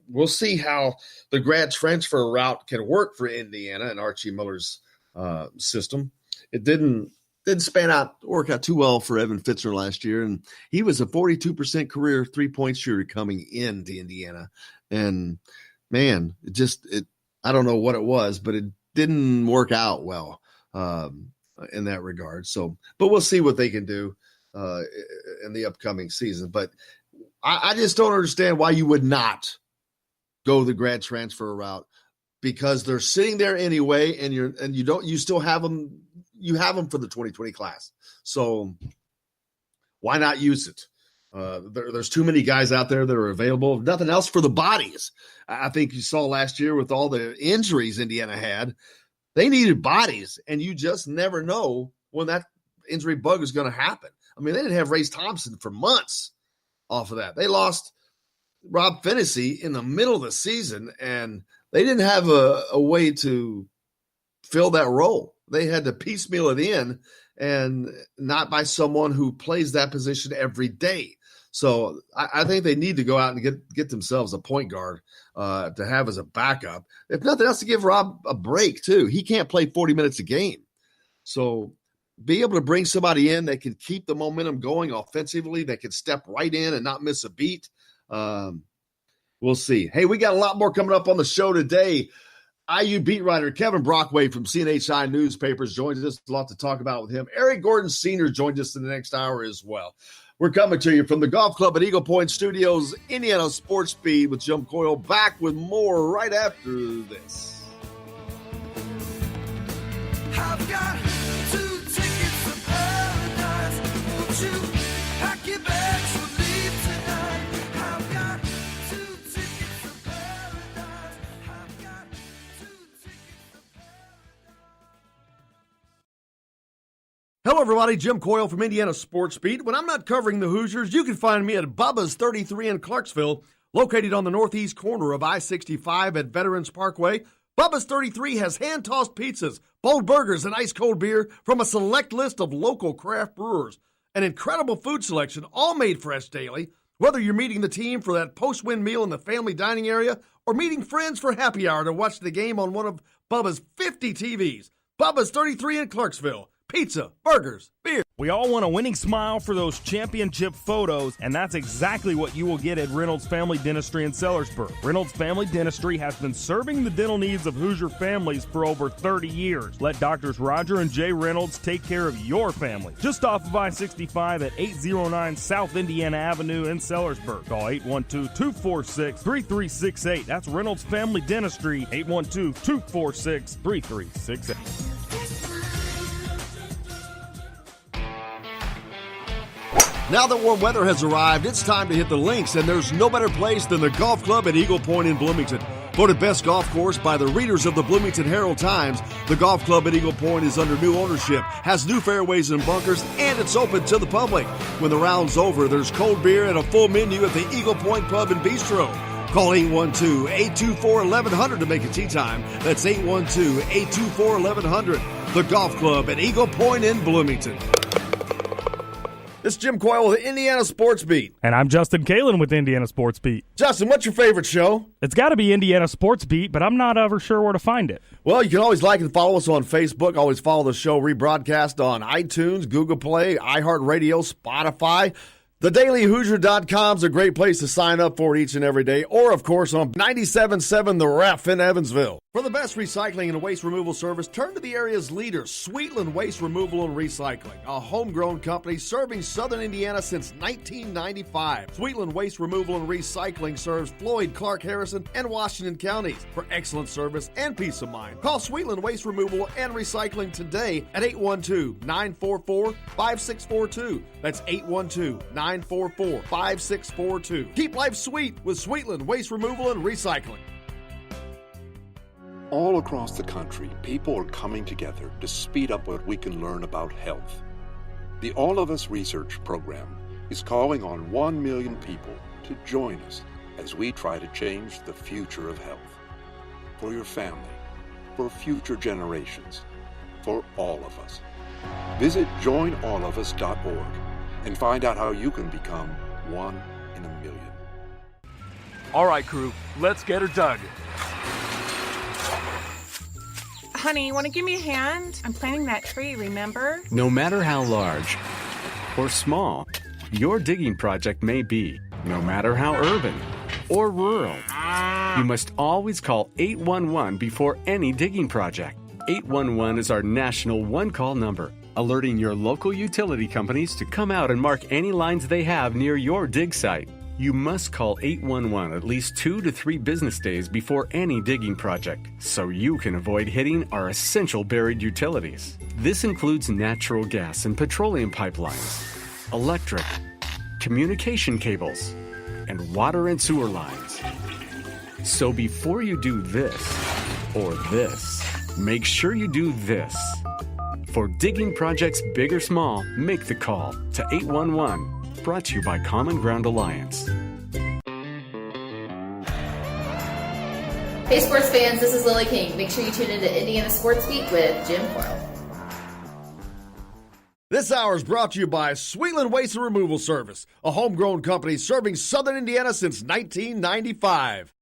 we'll see how the grad transfer route can work for Indiana and Archie Miller's system. It didn't work out too well for Evan Fitzner last year, and he was a 42% career 3-point shooter coming into Indiana. And man, I don't know what it was, but it didn't work out well in that regard. So, but we'll see what they can do in the upcoming season. But I just don't understand why you would not go the grad transfer route, because they're sitting there anyway, and you still have them. You have them for the 2020 class. So why not use it? There's too many guys out there that are available. If nothing else, for the bodies. I think you saw last year with all the injuries Indiana had, they needed bodies, and you just never know when that injury bug is going to happen. I mean, they didn't have Race Thompson for months off of that. They lost Rob Finney in the middle of the season, and they didn't have a way to fill that role. They had to piecemeal it in, and not by someone who plays that position every day. So I think they need to go out and get themselves a point guard to have as a backup. If nothing else, to give Rob a break too. He can't play 40 minutes a game. So be able to bring somebody in that can keep the momentum going offensively, that can step right in and not miss a beat. We'll see. Hey, we got a lot more coming up on the show today. IU beat writer Kevin Brockway from CNHI Newspapers joins us. A lot to talk about with him. Eric Gordon Sr. joins us in the next hour as well. We're coming to you from the Golf Club at Eagle Point Studios, Indiana Sports Speed with Jim Coyle. Back with more right after this. I've got 2 tickets to paradise. Won't you pack your bags for leave tonight? I've got 2 tickets to paradise. I've got 2 tickets to paradise. Hello, everybody. Jim Coyle from Indiana Sports Beat. When I'm not covering the Hoosiers, you can find me at Bubba's 33 in Clarksville, located on the northeast corner of I-65 at Veterans Parkway. Bubba's 33 has hand-tossed pizzas, bold burgers, and ice-cold beer from a select list of local craft brewers. An incredible food selection, all made fresh daily. Whether you're meeting the team for that post-win meal in the family dining area or meeting friends for happy hour to watch the game on one of Bubba's 50 TVs. Bubba's 33 in Clarksville. Pizza, burgers, beer. We all want a winning smile for those championship photos, and that's exactly what you will get at Reynolds Family Dentistry in Sellersburg. Reynolds Family Dentistry has been serving the dental needs of Hoosier families for over 30 years. Let Doctors Roger and Jay Reynolds take care of your family. Just off of I-65 at 809 South Indiana Avenue in Sellersburg. Call 812-246-3368. That's Reynolds Family Dentistry, 812-246-3368. Now that warm weather has arrived, it's time to hit the links, and there's no better place than the golf club at Eagle Point in Bloomington. Voted best golf course by the readers of the Bloomington Herald-Times, the golf club at Eagle Point is under new ownership, has new fairways and bunkers, and it's open to the public. When the round's over, there's cold beer and a full menu at the Eagle Point Pub and Bistro. Call 812-824-1100 to make a tee time. That's 812-824-1100. The golf club at Eagle Point in Bloomington. This is Jim Coyle with Indiana Sports Beat. And I'm Justin Kalen with Indiana Sports Beat. Justin, what's your favorite show? It's got to be Indiana Sports Beat, but I'm not ever sure where to find it. Well, you can always like and follow us on Facebook. Always follow the show rebroadcast on iTunes, Google Play, iHeartRadio, Spotify. TheDailyHoosier.com is a great place to sign up for it each and every day. Or, of course, on 97.7 The Ref in Evansville. For the best recycling and waste removal service, turn to the area's leader, Sweetland Waste Removal and Recycling, a homegrown company serving southern Indiana since 1995. Sweetland Waste Removal and Recycling serves Floyd, Clark, Harrison, and Washington counties. For excellent service and peace of mind, call Sweetland Waste Removal and Recycling today at 812-944-5642. That's 812-944-5642. Keep life sweet with Sweetland Waste Removal and Recycling. All across the country, people are coming together to speed up what we can learn about health. The All of Us research program is calling on 1 million people to join us as we try to change the future of health. For your family, for future generations, for all of us. Visit joinallofus.org and find out how you can become one in a million. All right, crew, let's get her dug. Honey, want to give me a hand? I'm planting that tree, remember? No matter how large or small your digging project may be, no matter how urban or rural, you must always call 811 before any digging project. 811 is our national one-call number, alerting your local utility companies to come out and mark any lines they have near your dig site. You must call 811 at least 2 to 3 business days before any digging project, so you can avoid hitting our essential buried utilities. This includes natural gas and petroleum pipelines, electric, communication cables, and water and sewer lines. So before you do this or this, make sure you do this. For digging projects big or small, make the call to 811. Brought to you by Common Ground Alliance. Hey sports fans, this is Lily King. Make sure you tune in to Indiana Sports Beat with Jim Coyle. This hour is brought to you by Sweetland Waste and Removal Service, a homegrown company serving southern Indiana since 1995.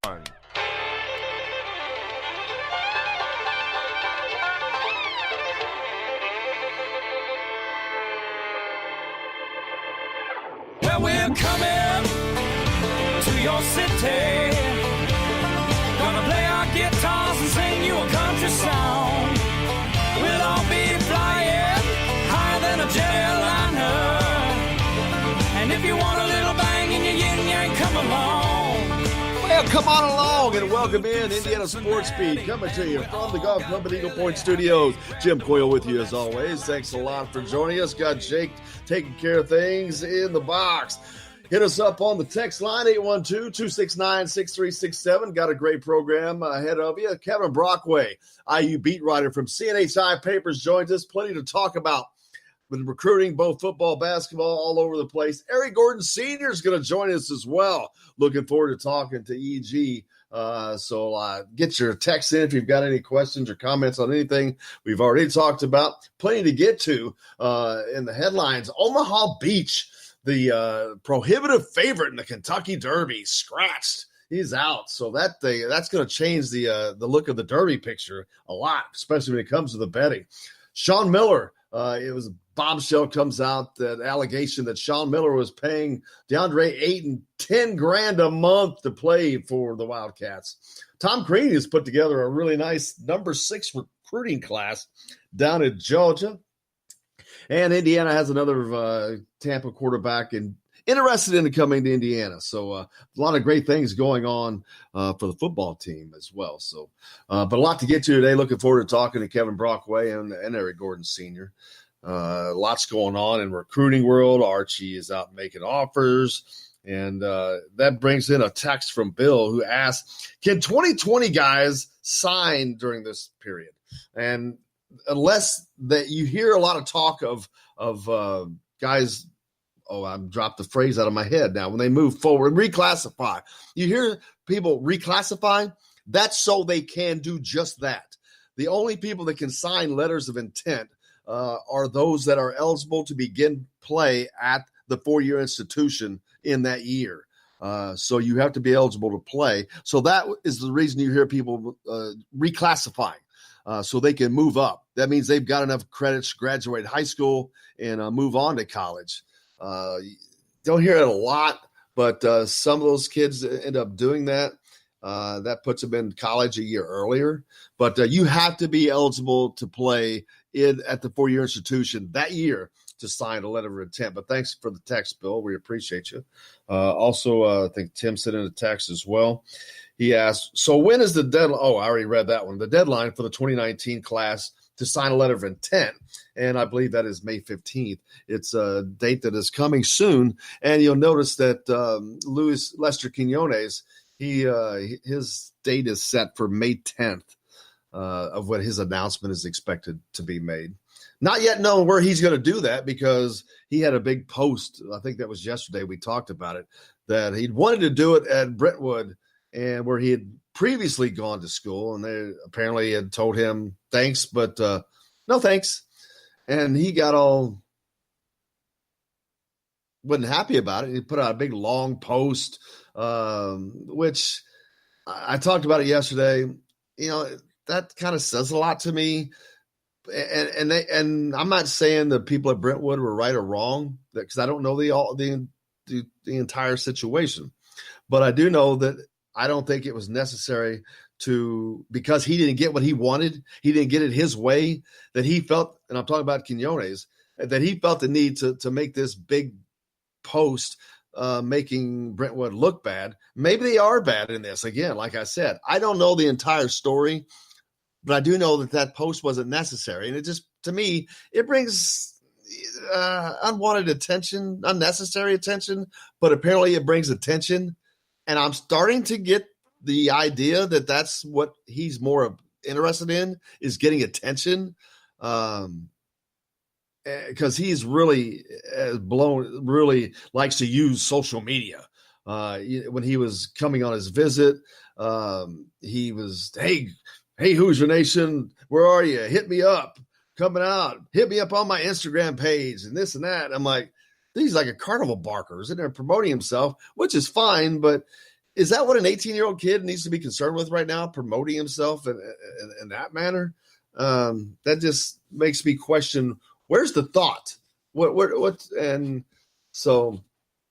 We're coming to your city. Gonna play our guitars and sing you a country song. We'll all be flying higher than a jetliner. And if you want a little bang in your yin-yang, come along. Well, come on along and welcome in Indiana Sports Beat, coming to you from the Golf Club at Eagle Point Studios. Jim Coyle with you as always. Thanks a lot for joining us. Got Jake taking care of things in the box. Hit us up on the text line, 812-269-6367. Got a great program ahead of you. Kevin Brockway, IU beat writer from CNHI Papers, joins us. Plenty to talk about. with recruiting, both football, basketball, all over the place. Eric Gordon Sr. is going to join us as well. Looking forward to talking to EG. So get your text in if you've got any questions or comments on anything we've already talked about. Plenty to get to in the headlines. Omaha Beach, the prohibitive favorite in the Kentucky Derby, scratched. He's out. So that's going to change the look of the Derby picture a lot, especially when it comes to the betting. Sean Miller, it was a bombshell comes out, that allegation that Sean Miller was paying DeAndre Ayton $10,000 a month to play for the Wildcats. Tom Crean has put together a really nice number 6 recruiting class down in Georgia. And Indiana has another Tampa quarterback and interested in coming to Indiana. So a lot of great things going on for the football team as well. So, but a lot to get to today. Looking forward to talking to Kevin Brockway and Eric Gordon Sr. Lots going on in recruiting world. Archie is out making offers. And that brings in a text from Bill who asks, can 2020 guys sign during this period? And unless that you hear a lot of talk of guys – I dropped the phrase out of my head now. When they move forward, reclassify. You hear people reclassify? That's so they can do just that. The only people that can sign letters of intent are those that are eligible to begin play at the 4-year institution in that year. So you have to be eligible to play. So that is the reason you hear people reclassifying. So they can move up. That means they've got enough credits to graduate high school and move on to college. Don't hear it a lot, but some of those kids end up doing that. That puts them in college a year earlier. But you have to be eligible to play at the 4-year institution that year to sign a letter of intent. But thanks for the text, Bill. We appreciate you. Also, I think Tim sent in a text as well. He asked, so when is the deadline? Oh, I already read that one. The deadline for the 2019 class to sign a letter of intent. And I believe that is May 15th. It's a date that is coming soon. And you'll notice that Lester Quinones, his date is set for May 10th of when his announcement is expected to be made. Not yet known where he's going to do that, because he had a big post, I think that was yesterday, we talked about it, that he'd wanted to do it at Brentwood, and where he had previously gone to school, and they apparently had told him thanks, but no thanks. And he got wasn't happy about it. He put out a big long post, which I talked about it yesterday. You know, that kind of says a lot to me. And I'm not saying the people at Brentwood were right or wrong, because I don't know the entire situation, but I do know that I don't think it was necessary because he didn't get what he wanted. He didn't get it his way, that he felt, and I'm talking about Quinones, that he felt the need to make this big post making Brentwood look bad. Maybe they are bad in this. Again, like I said, I don't know the entire story, but I do know that post wasn't necessary. And it just, to me, it brings unwanted attention, unnecessary attention, but apparently it brings attention. And I'm starting to get the idea that that's what he's more interested in, is getting attention. Because he's really really likes to use social media. When he was coming on his visit, he was, hey, Hoosier Nation, where are you? Hit me up. Coming out. Hit me up on my Instagram page and this and that. I'm like, he's like a carnival barker. He's in there promoting himself, which is fine, but is that what an 18-year-old kid needs to be concerned with right now, promoting himself in that manner? That just makes me question, where's the thought? What? And so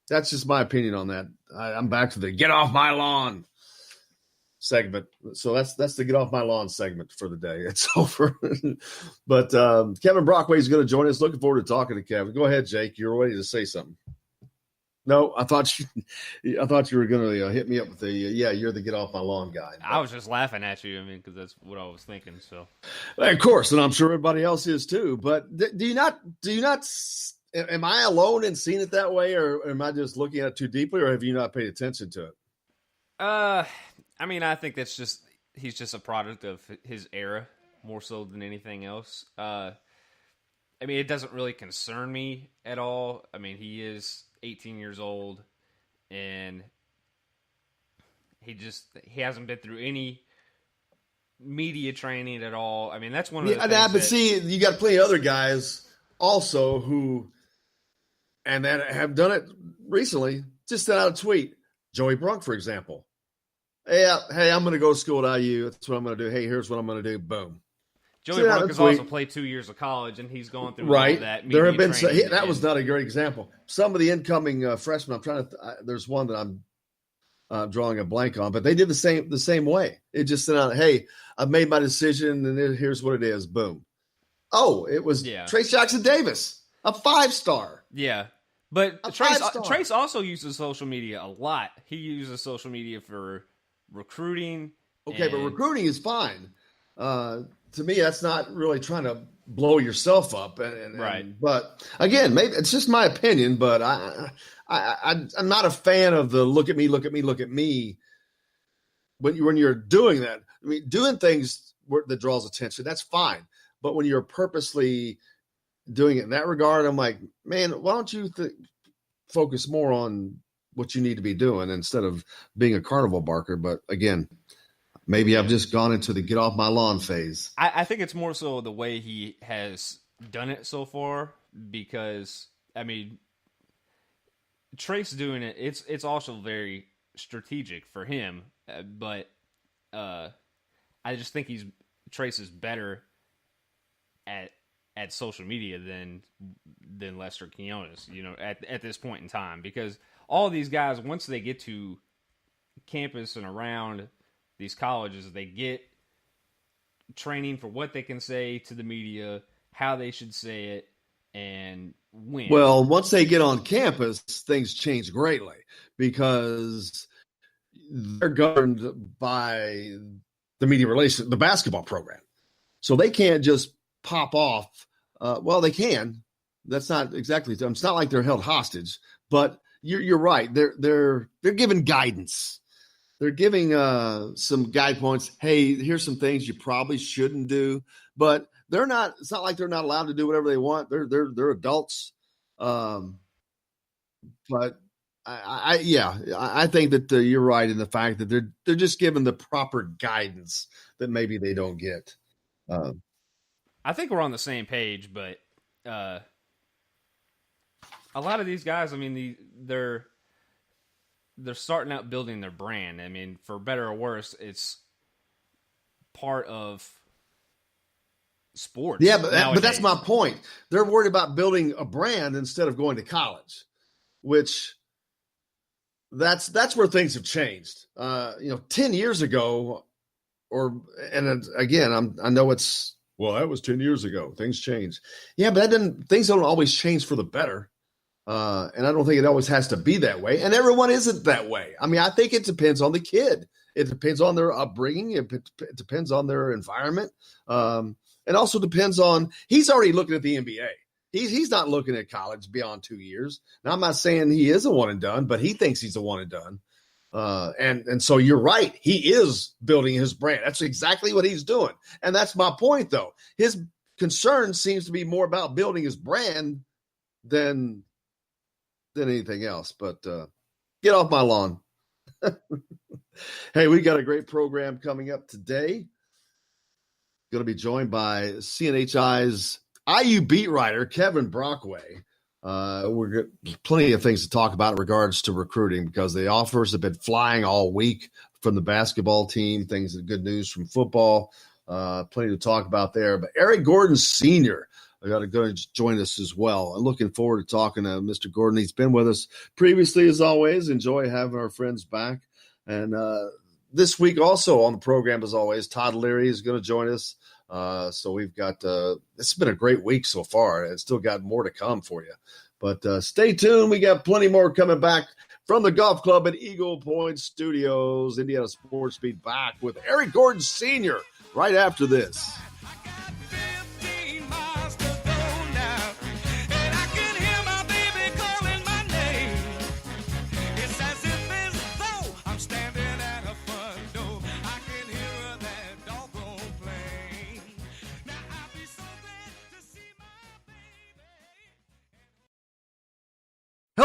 that's just my opinion on that. I'm back to the get off my lawn segment. So that's the get off my lawn segment for the day. It's over. But Kevin Brockway is going to join us. Looking forward to talking to Kevin. Go ahead, Jake. You're ready to say something. No, I thought you were going to hit me up with the you're the get off my lawn guy. I was just laughing at you. I mean, because that's what I was thinking. So, of course, and I'm sure everybody else is too. But do you not? Am I alone in seeing it that way, or am I just looking at it too deeply, or have you not paid attention to it? I mean, I think he's just a product of his era more so than anything else. I mean, it doesn't really concern me at all. I mean, he is 18 years old, and he hasn't been through any media training at all. I mean, that's one of the things. But see, you got plenty of other guys also who, and that have done it recently. Just sent out a tweet. Joey Brunk, for example. Hey, I'm going to go to school at IU. That's what I'm going to do. Hey, here's what I'm going to do. Boom. Joey Brunk has also played 2 years of college, and he's going through all of that. There have been that was not a great example. Some of the incoming freshmen, I'm trying to. There's one that I'm drawing a blank on, but they did the same way. It just sent out, "Hey, I've made my decision, and here's what it is." Boom. Oh, it was Trace Jackson Davis, a 5-star. Yeah, but Trace also uses social media a lot. He uses social media for recruiting. Okay, but recruiting is fine. To me, that's not really trying to blow yourself up. But again, maybe it's just my opinion, but I'm not a fan of the look at me. When you're doing that, I mean, doing things that draws attention, that's fine. But when you're purposely doing it in that regard, I'm like, man, why don't you focus more on what you need to be doing instead of being a carnival barker? But again, maybe I've just gone into the get off my lawn phase. I think it's more so the way he has done it so far, because, I mean, Trace doing it, it's also very strategic for him, but I just think Trace is better at social media than Lester Quinones, at this point in time, because all these guys, once they get to campus and around these colleges, they get training for what they can say to the media, how they should say it, and when. Well, once they get on campus, things change greatly because they're governed by the media relations, the basketball program. So they can't just pop off. Well, they can. That's not exactly. It's not like they're held hostage, but you're right. They're given guidance. They're giving some guide points. Hey, here's some things you probably shouldn't do, but they're not. It's not like they're not allowed to do whatever they want. They're adults. But I think that you're right in the fact that they're just given the proper guidance that maybe they don't get. I think we're on the same page, but a lot of these guys, I mean, they're starting out building their brand. I mean, for better or worse, it's part of sports. Yeah, but that's my point. They're worried about building a brand instead of going to college, which that's where things have changed. 10 years ago, I know it's, well, that was 10 years ago. Things changed. Yeah, but things don't always change for the better. And I don't think it always has to be that way. And everyone isn't that way. I mean, I think it depends on the kid. It depends on their upbringing. It depends on their environment. It also depends on, he's already looking at the NBA. He's not looking at college beyond 2 years. Now, I'm not saying he is a one and done, but he thinks he's a one and done. And so you're right. He is building his brand. That's exactly what he's doing. And that's my point, though. His concern seems to be more about building his brand than anything else. But get off my lawn. Hey, we got a great program coming up today. Going to be joined by CNHI's IU beat writer, Kevin Brockway. We're got plenty of things to talk about in regards to recruiting because the offers have been flying all week from the basketball team. Good news from football. Plenty to talk about there. But Eric Gordon Sr. going to join us as well. I'm looking forward to talking to Mr. Gordon. He's been with us previously, as always. Enjoy having our friends back. And this week also on the program, as always, Todd Leary is going to join us. So we've got it's been a great week so far. It's still got more to come for you. But stay tuned. We got plenty more coming back from the golf club at Eagle Point Studios. Indiana Sports Beat back with Eric Gordon Sr. right after this.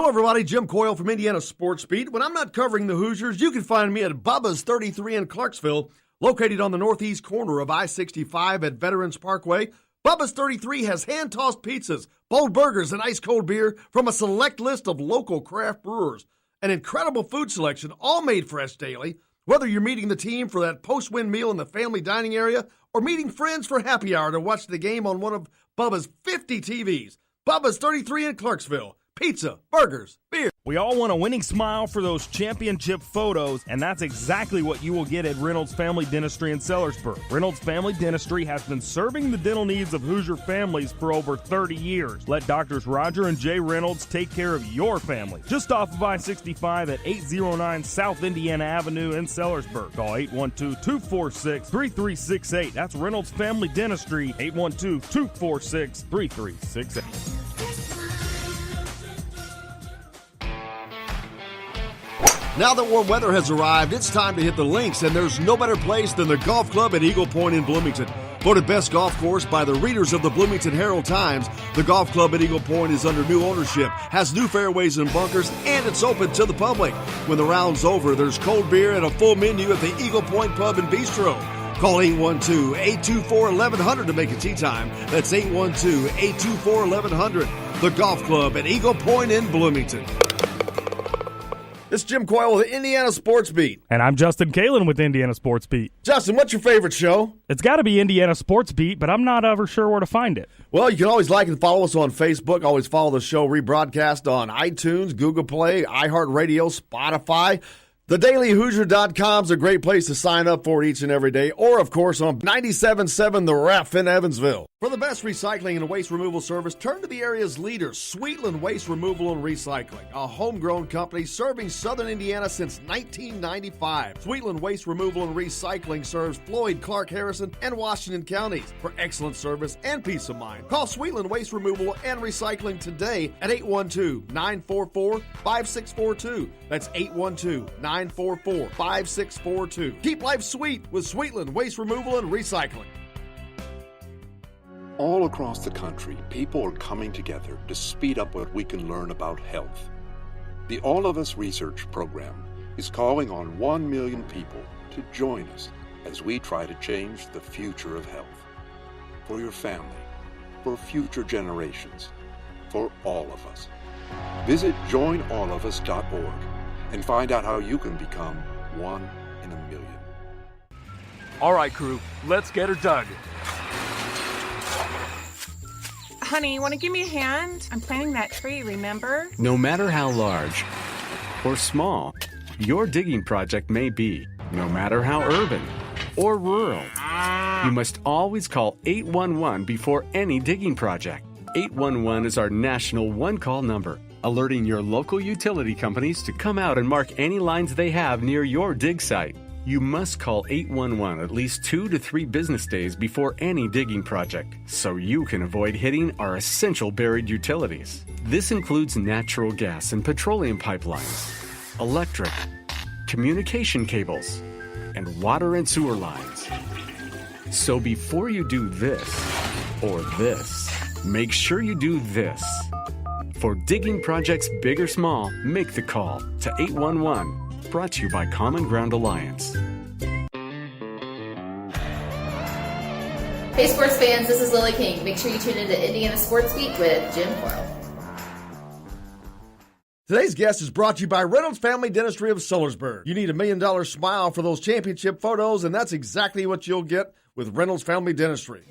Hello, everybody. Jim Coyle from Indiana Sports Beat. When I'm not covering the Hoosiers, you can find me at Bubba's 33 in Clarksville, located on the northeast corner of I-65 at Veterans Parkway. Bubba's 33 has hand-tossed pizzas, bold burgers, and ice-cold beer from a select list of local craft brewers. An incredible food selection, all made fresh daily. Whether you're meeting the team for that post-win meal in the family dining area or meeting friends for happy hour to watch the game on one of Bubba's 50 TVs. Bubba's 33 in Clarksville. Pizza, burgers, beer. We all want a winning smile for those championship photos, and that's exactly what you will get at Reynolds Family Dentistry in Sellersburg. Reynolds Family Dentistry has been serving the dental needs of Hoosier families for over 30 years. Let Doctors Roger and Jay Reynolds take care of your family. Just off of I-65 at 809 South Indiana Avenue in Sellersburg. Call 812-246-3368. That's Reynolds Family Dentistry, 812-246-3368. Now that warm weather has arrived, it's time to hit the links, and there's no better place than the golf club at Eagle Point in Bloomington. Voted best golf course by the readers of the Bloomington Herald-Times, the golf club at Eagle Point is under new ownership, has new fairways and bunkers, and it's open to the public. When the round's over, there's cold beer and a full menu at the Eagle Point Pub and Bistro. Call 812-824-1100 to make a tee time. That's 812-824-1100. The golf club at Eagle Point in Bloomington. It's Jim Coyle with the Indiana Sports Beat. And I'm Justin Kalen with Indiana Sports Beat. Justin, what's your favorite show? It's got to be Indiana Sports Beat, but I'm not ever sure where to find it. Well, you can always like and follow us on Facebook. Always follow the show rebroadcast on iTunes, Google Play, iHeartRadio, Spotify. TheDailyHoosier.com is a great place to sign up for each and every day. Or, of course, on 97.7 The Ref in Evansville. For the best recycling and waste removal service, turn to the area's leader, Sweetland Waste Removal and Recycling, a homegrown company serving southern Indiana since 1995. Sweetland Waste Removal and Recycling serves Floyd, Clark, Harrison, and Washington counties. For excellent service and peace of mind, call Sweetland Waste Removal and Recycling today at 812-944-5642. That's 812-944-5642. Keep life sweet with Sweetland Waste Removal and Recycling. All across the country, people are coming together to speed up what we can learn about health. The All of Us Research Program is calling on 1 million people to join us as we try to change the future of health. For your family, for future generations, for all of us. Visit joinallofus.org and find out how you can become one in a million. All right, crew, let's get her dug. Honey, want to give me a hand? I'm planting that tree, remember? No matter how large or small your digging project may be, no matter how urban or rural, you must always call 811 before any digging project. 811 is our national one-call number, alerting your local utility companies to come out and mark any lines they have near your dig site. You must call 811 at least 2 to 3 business days before any digging project, so you can avoid hitting our essential buried utilities. This includes natural gas and petroleum pipelines, electric, communication cables, and water and sewer lines. So before you do this or this, make sure you do this. For digging projects big or small, make the call to 811. Brought to you by Common Ground Alliance. Hey sports fans, this is Lily King. Make sure you tune into Indiana Sports Beat with Jim Coyle. Today's guest is brought to you by Reynolds Family Dentistry of Sellersburg. You need $1 million smile for those championship photos, and that's exactly what you'll get with Reynolds Family Dentistry.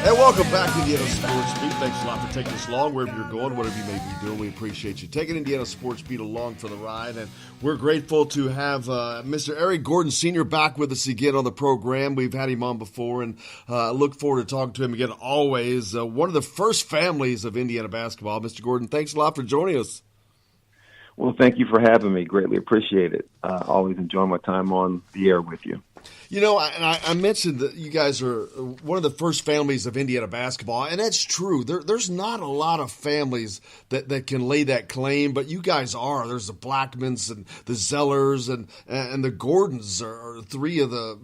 And welcome back to Indiana Sports Beat. Thanks a lot for taking us along wherever you're going, whatever you may be doing. We appreciate you taking Indiana Sports Beat along for the ride. And we're grateful to have Mr. Eric Gordon Sr. back with us again on the program. We've had him on before and look forward to talking to him again always. One of the first families of Indiana basketball. Mr. Gordon, thanks a lot for joining us. Well, thank you for having me. Greatly appreciate it. Always enjoy my time on the air with you. You know, I mentioned that you guys are one of the first families of Indiana basketball, and that's true. There's not a lot of families that can lay that claim, but you guys are. There's the Blackmans and the Zellers and the Gordons are three of the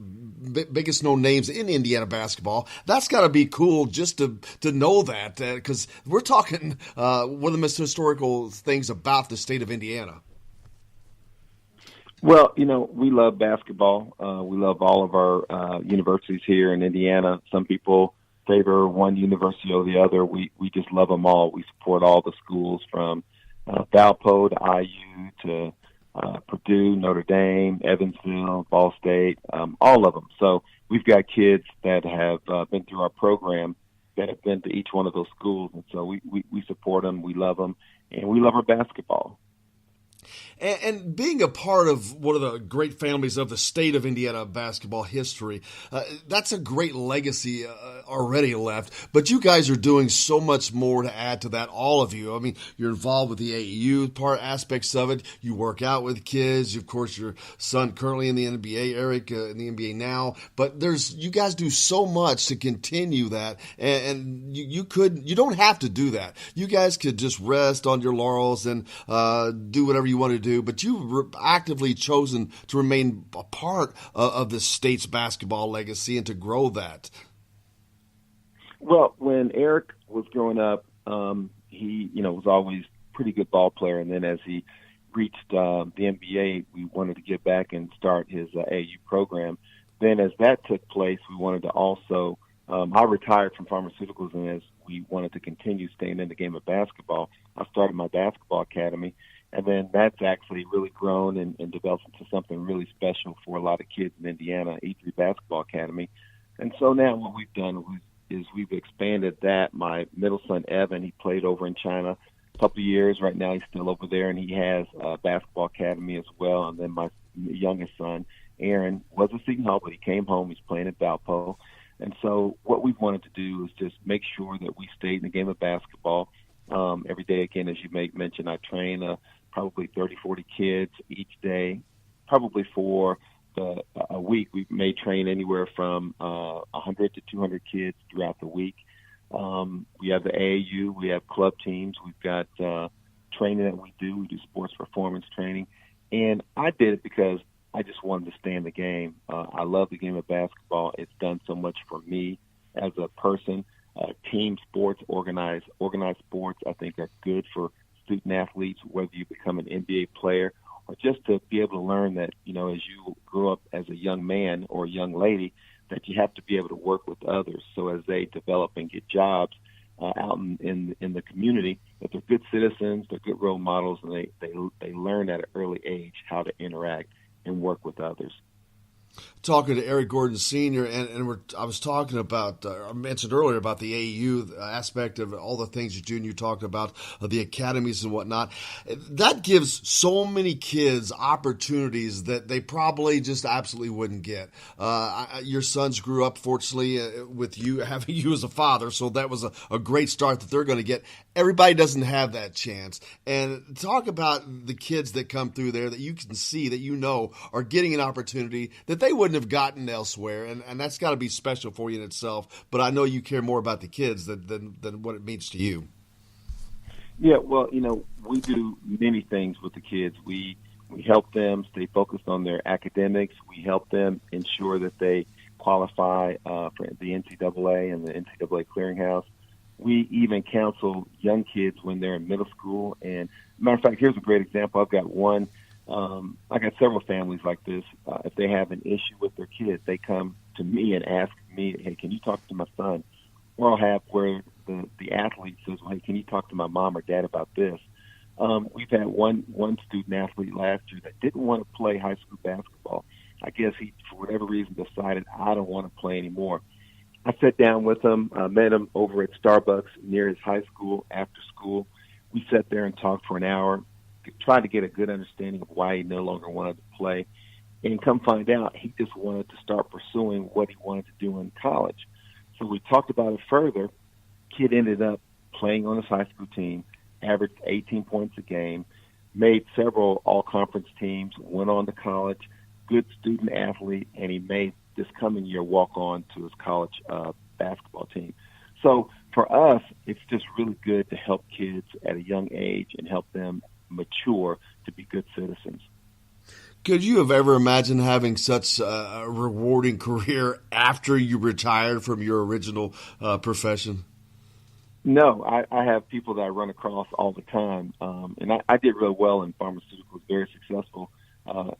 biggest known names in Indiana basketball. That's got to be cool just to know that, because we're talking one of the most historical things about the state of Indiana. Well, we love basketball. We love all of our universities here in Indiana. Some people favor one university or the other. We just love them all. We support all the schools from Valpo to IU to Purdue, Notre Dame, Evansville, Ball State, all of them. So we've got kids that have been through our program that have been to each one of those schools. And so we support them, we love them, and we love our basketball. And being a part of one of the great families of the state of Indiana basketball history, that's a great legacy already left. But you guys are doing so much more to add to that, all of you. I mean, you're involved with the AAU aspects of it. You work out with kids. Of course, your son currently in the NBA, Eric, in the NBA now. But you guys do so much to continue that. And you don't have to do that. You guys could just rest on your laurels and do whatever you want to do, but you've actively chosen to remain a part of the state's basketball legacy and to grow that. Well, when Eric was growing up, he was always a pretty good ball player, and then as he reached the NBA, we wanted to get back and start his AAU program. Then as that took place, we wanted to also I retired from pharmaceuticals, and as we wanted to continue staying in the game of basketball, I started my basketball academy. And then that's actually really grown and developed into something really special for a lot of kids in Indiana, E3 Basketball Academy. And so now what we've done is we've expanded that. My middle son, Evan, he played over in China a couple of years. Right now he's still over there, and he has a basketball academy as well. And then my youngest son, Aaron, was a Seton Hall, but he came home. He's playing at Valpo. And so what we've wanted to do is just make sure that we stay in the game of basketball. Every day, again, as you mentioned, I train probably 30, 40 kids each day. Probably for a week, we may train anywhere from 100 to 200 kids throughout the week. We have the AAU, we have club teams, we've got training that we do. We do sports performance training. And I did it because I just wanted to stay in the game. I love the game of basketball. It's done so much for me as a person. Team sports, organized sports, I think are good for student athletes, whether you become an NBA player or just to be able to learn that, as you grow up as a young man or a young lady, that you have to be able to work with others. So as they develop and get jobs out in the community, that they're good citizens, they're good role models, and they learn at an early age how to interact and work with others. Talking to Eric Gordon Sr., and I was talking about, I mentioned earlier about the AAU aspect of all the things that you talked about, the academies and whatnot. That gives so many kids opportunities that they probably just absolutely wouldn't get. Your sons grew up, fortunately, with you, having you as a father, so that was a great start that they're going to get. Everybody doesn't have that chance. And talk about the kids that come through there that you can see, that are getting an opportunity that they wouldn't have gotten elsewhere, and that's got to be special for you in itself. But I know you care more about the kids than what it means to you. Yeah, well, we do many things with the kids. We help them stay focused on their academics. We help them ensure that they qualify for the NCAA and the NCAA clearinghouse. We even counsel young kids when they're in middle school. And matter of fact, here's a great example. I've got one. I got several families like this. If they have an issue with their kids, they come to me and ask me, "Hey, can you talk to my son?" Or I'll have where the athlete says, "Well, hey, can you talk to my mom or dad about this?" We've had one student athlete last year that didn't want to play high school basketball. I guess he, for whatever reason, decided, I don't want to play anymore. I sat down with him, met him over at Starbucks near his high school after school. We sat there and talked for an hour, tried to get a good understanding of why he no longer wanted to play. And come find out, he just wanted to start pursuing what he wanted to do in college. So we talked about it further. Kid ended up playing on his high school team, averaged 18 points a game, made several all-conference teams, went on to college, good student athlete, and he made this coming year walk on to his college basketball team. So for us, it's just really good to help kids at a young age and help them mature to be good citizens. Could you have ever imagined having such a rewarding career after you retired from your original profession? No, I have people that I run across all the time, and I did real well in pharmaceuticals, very successful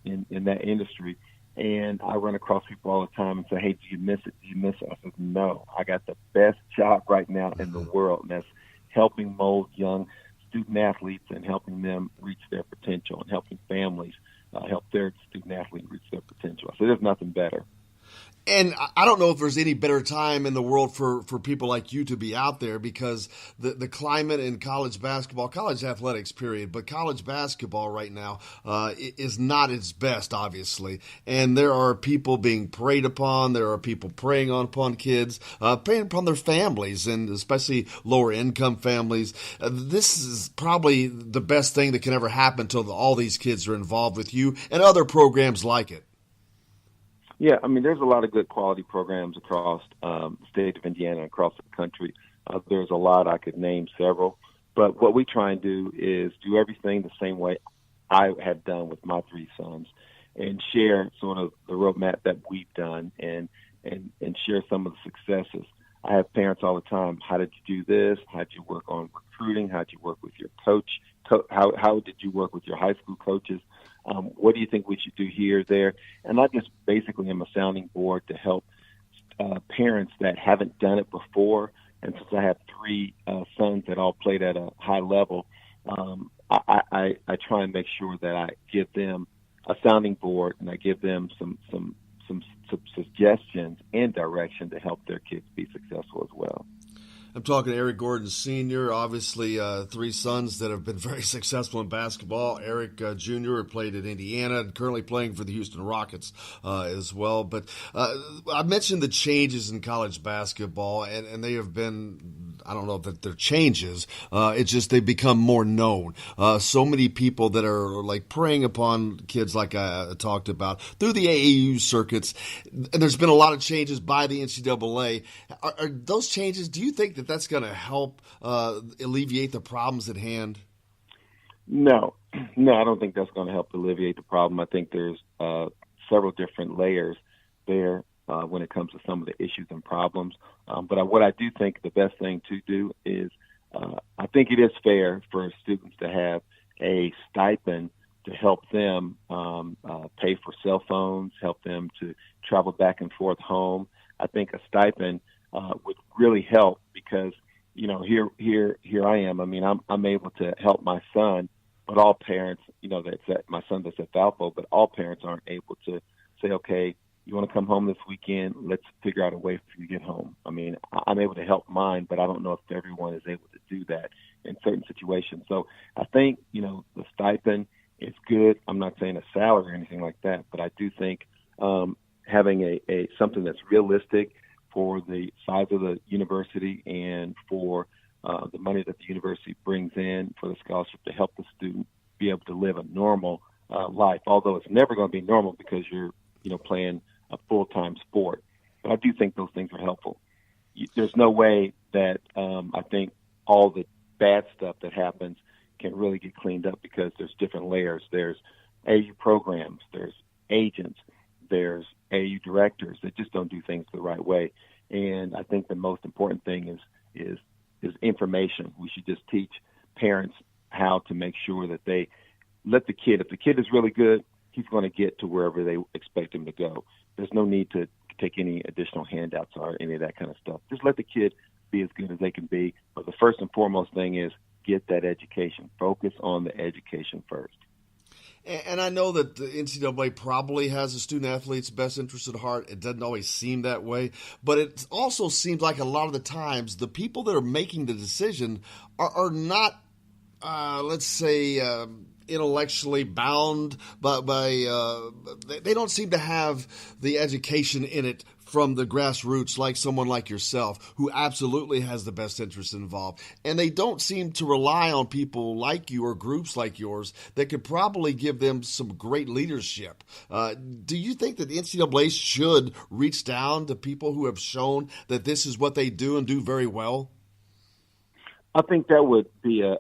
in that industry. And I run across people all the time and say, "Hey, do you miss it? Do you miss it?" I said, "No, I got the best job right now in the world, and that's helping mold young student athletes and helping them reach their potential and helping families help their student athlete reach their potential." So there's nothing better. And I don't know if there's any better time in the world for people like you to be out there, because the climate in college basketball, college athletics, period, but college basketball right now is not its best, obviously. And there are people being preyed upon. There are people preying upon kids, preying upon their families, and especially lower income families. This is probably the best thing that can ever happen until all these kids are involved with you and other programs like it. Yeah, I mean, there's a lot of good quality programs across the state of Indiana and across the country. There's a lot. I could name several. But what we try and do is do everything the same way I have done with my three sons and share sort of the roadmap that we've done and share some of the successes. I have parents all the time. How did you do this? How did you work on recruiting? How did you work with your coach? How did you work with your high school coaches? What do you think we should do here, there? And I just basically am a sounding board to help parents that haven't done it before. And since I have three sons that all played at a high level, I try and make sure that I give them a sounding board and I give them some suggestions and direction to help their kids be successful as well. I'm talking Eric Gordon Sr., obviously three sons that have been very successful in basketball. Eric Jr. played at Indiana and currently playing for the Houston Rockets as well. But I mentioned the changes in college basketball, and they have been, I don't know that they're changes. It's just they've become more known. So many people that are like preying upon kids like I talked about through the AAU circuits. And there's been a lot of changes by the NCAA. Are those changes, do you think that that's going to help alleviate the problems at hand? No, I don't think that's going to help alleviate the problem. I think there's several different layers there when it comes to some of the issues and problems. But what I do think the best thing to do is I think it is fair for students to have a stipend to help them pay for cell phones, help them to travel back and forth home. I think a stipend would really help because, you know, here I am. I mean, I'm able to help my son, but all parents, you know, my son that's at Valpo, but all parents aren't able to say, okay, you want to come home this weekend? Let's figure out a way for you to get home. I mean, I'm able to help mine, but I don't know if everyone is able to do that in certain situations. So I think, you know, the stipend is good. I'm not saying a salary or anything like that, but I do think having a something that's realistic for the size of the university and for the money that the university brings in for the scholarship to help the student be able to live a normal life, although it's never going to be normal because you're, you know, playing a full-time sport. But I do think those things are helpful. There's no way that I think all the bad stuff that happens can really get cleaned up because there's different layers. There's AU programs, there's agents, there's AU directors that just don't do things the right way. And I think the most important thing is information. We should just teach parents how to make sure that they let the kid, if the kid is really good, he's going to get to wherever they expect him to go. There's no need to take any additional handouts or any of that kind of stuff. Just let the kid be as good as they can be. But the first and foremost thing is get that education. Focus on the education first. And I know that the NCAA probably has the student athlete's best interest at heart. It doesn't always seem that way. But it also seems like a lot of the times the people that are making the decision are not, let's say, intellectually bound by they don't seem to have the education in it from the grassroots like someone like yourself who absolutely has the best interest involved. And they don't seem to rely on people like you or groups like yours that could probably give them some great leadership. Do you think that the NCAA should reach down to people who have shown that this is what they do and do very well? I think that would be a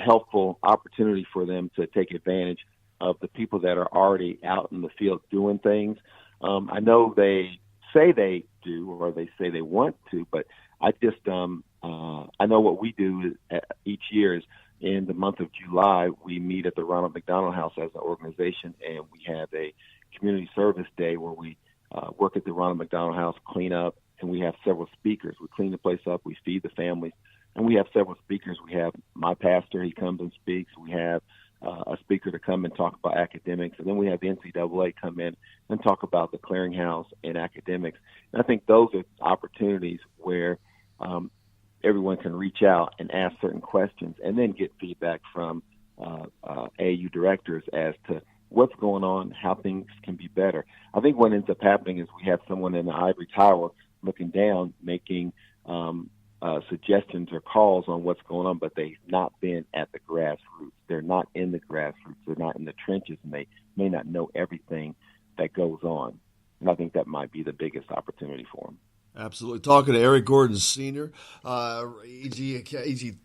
helpful opportunity for them to take advantage of the people that are already out in the field doing things. I know they say they do, or they say they want to, but I just I know what we do is, each year is in the month of July, we meet at the Ronald McDonald House as an organization, and we have a community service day where we work at the Ronald McDonald House, clean up, and we have several speakers. We clean the place up, we feed the families, and we have several speakers. We have my pastor, he comes and speaks. We have a speaker to come and talk about academics, and then we have the NCAA come in and talk about the clearinghouse and academics. And I think those are opportunities where everyone can reach out and ask certain questions and then get feedback from AAU directors as to what's going on, how things can be better. I think what ends up happening is we have someone in the ivory tower looking down, making suggestions or calls on what's going on, but they've not been at the grassroots. They're not in the grassroots. They're not in the trenches, and they may not know everything that goes on. And I think that might be the biggest opportunity for them. Absolutely. Talking to Eric Gordon Sr., EG10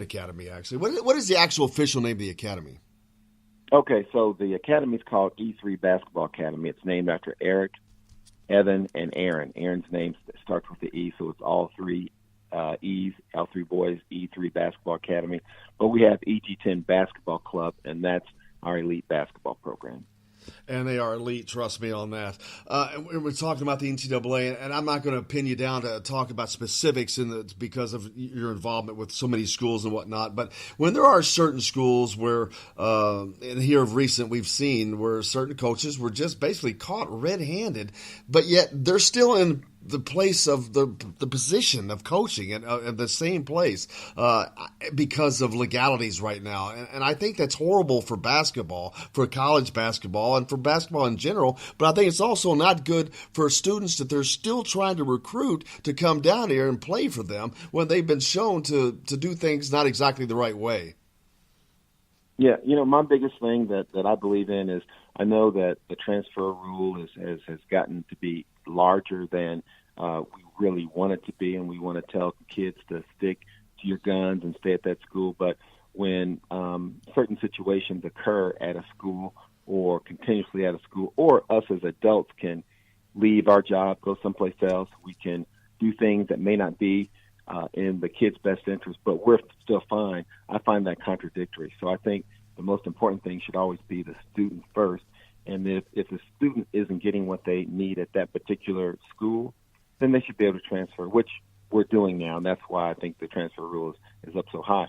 Academy, actually. What is the actual official name of the academy? Okay, so the academy is called E3 Basketball Academy. It's named after Eric, Evan, and Aaron. Aaron's name starts with the E, so it's all three E's, all three boys, E3 Basketball Academy. But we have EG10 Basketball Club, and that's our elite basketball program. And they are elite, trust me on that. And we're talking about the NCAA, and I'm not going to pin you down to talk about specifics because of your involvement with so many schools and whatnot. But when there are certain schools where, and here of recent we've seen where certain coaches were just basically caught red-handed, but yet they're still in the place of the position of coaching at the same place because of legalities right now. And I think that's horrible for basketball, for college basketball, and for basketball in general. But I think it's also not good for students that they're still trying to recruit to come down here and play for them when they've been shown to do things not exactly the right way. Yeah, my biggest thing that I believe in is I know that the transfer rule has gotten to be larger than we really want it to be, and we want to tell kids to stick to your guns and stay at that school. But when certain situations occur at a school or continuously at a school, or us as adults can leave our job, go someplace else, we can do things that may not be in the kid's best interest, but we're still fine. I find that contradictory. So I think the most important thing should always be the student first. And if the student isn't getting what they need at that particular school, then they should be able to transfer, which we're doing now. And that's why I think the transfer rule is up so high.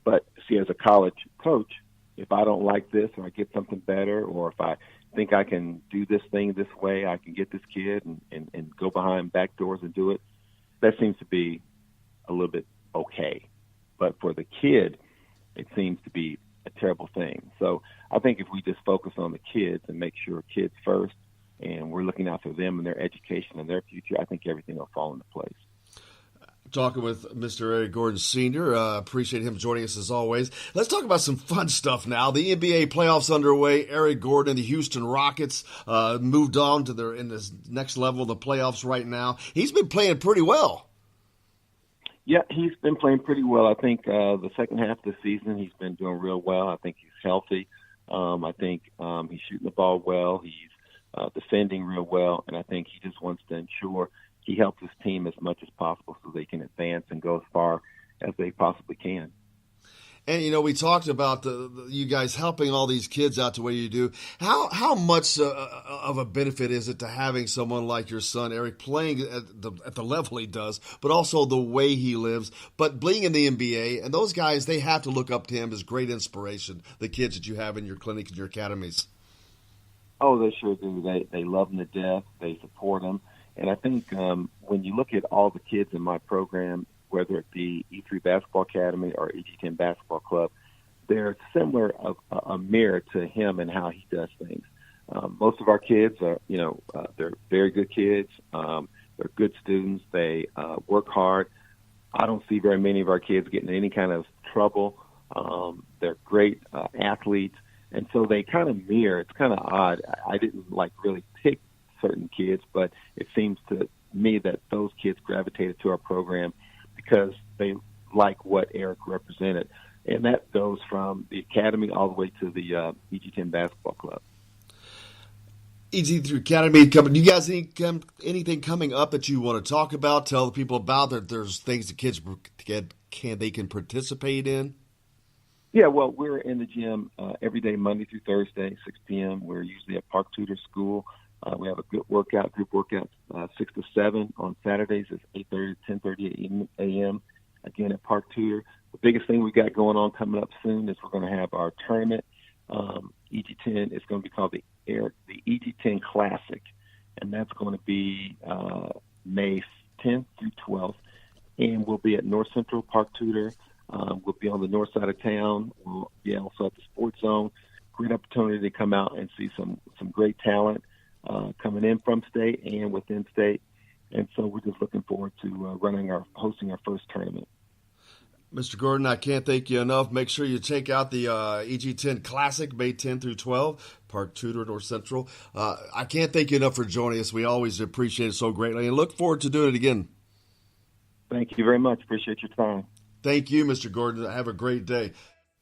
But see, as a college coach, if I don't like this, or I get something better, or if I think I can do this thing this way, I can get this kid and go behind back doors and do it, that seems to be a little bit okay. But for the kid, it seems to be a terrible thing. So I think if we just focus on the kids and make sure kids first, and we're looking out for them and their education and their future, I think everything will fall into place. Talking with Mr. Eric Gordon Sr. Appreciate him joining us as always. Let's talk about some fun stuff now. The NBA playoffs underway. Eric Gordon and the Houston Rockets moved on to in this next level of the playoffs right now. He's been playing pretty well. Yeah, he's been playing pretty well. I think the second half of the season he's been doing real well. I think he's healthy. I think he's shooting the ball well. He's defending real well, and I think he just wants to ensure he helps his team as much as possible so they can advance and go as far as they possibly can. And, we talked about you guys helping all these kids out the way you do. How much of a benefit is it to having someone like your son, Eric, playing at the level he does, but also the way he lives, but being in the NBA, and those guys, they have to look up to him as great inspiration, the kids that you have in your clinic and your academies. Oh, they sure do. They love him to death. They support him. And I think when you look at all the kids in my program, whether it be E3 Basketball Academy or EG10 Basketball Club, they're similar of a mirror to him and how he does things. Most of our kids are, they're very good kids. They're good students. They work hard. I don't see very many of our kids getting in any kind of trouble. They're great athletes. And so they kind of mirror. It's kind of odd. I didn't really pick certain kids, but it seems to me that those kids gravitated to our program because they like what Eric represented. And that goes from the academy all the way to the EG10 basketball club. EG3 Academy coming. Do you guys anything coming up that you want to talk about? Tell the people about that. There's things the kids can participate in. Yeah, well, we're in the gym every day, Monday through Thursday, 6 p.m. We're usually at Park Tudor School. We have a good workout, group workout, 6 to 7. On Saturdays, it's 8:30 to 10:30 a.m. Again at Park Tudor. The biggest thing we got going on coming up soon is we're going to have our tournament. EG10 is going to be called the EG10 Classic, and that's going to be May 10th through 12th, and we'll be at North Central Park Tudor. We'll be on the north side of town. We'll be also at the Sports Zone. Great opportunity to come out and see some great talent coming in from state and within state. And so we're just looking forward to hosting our first tournament. Mr. Gordon, I can't thank you enough. Make sure you check out the EG10 Classic, May 10 through 12, Park Tudor, North Central. I can't thank you enough for joining us. We always appreciate it so greatly and look forward to doing it again. Thank you very much. Appreciate your time. Thank you, Mr. Gordon. Have a great day.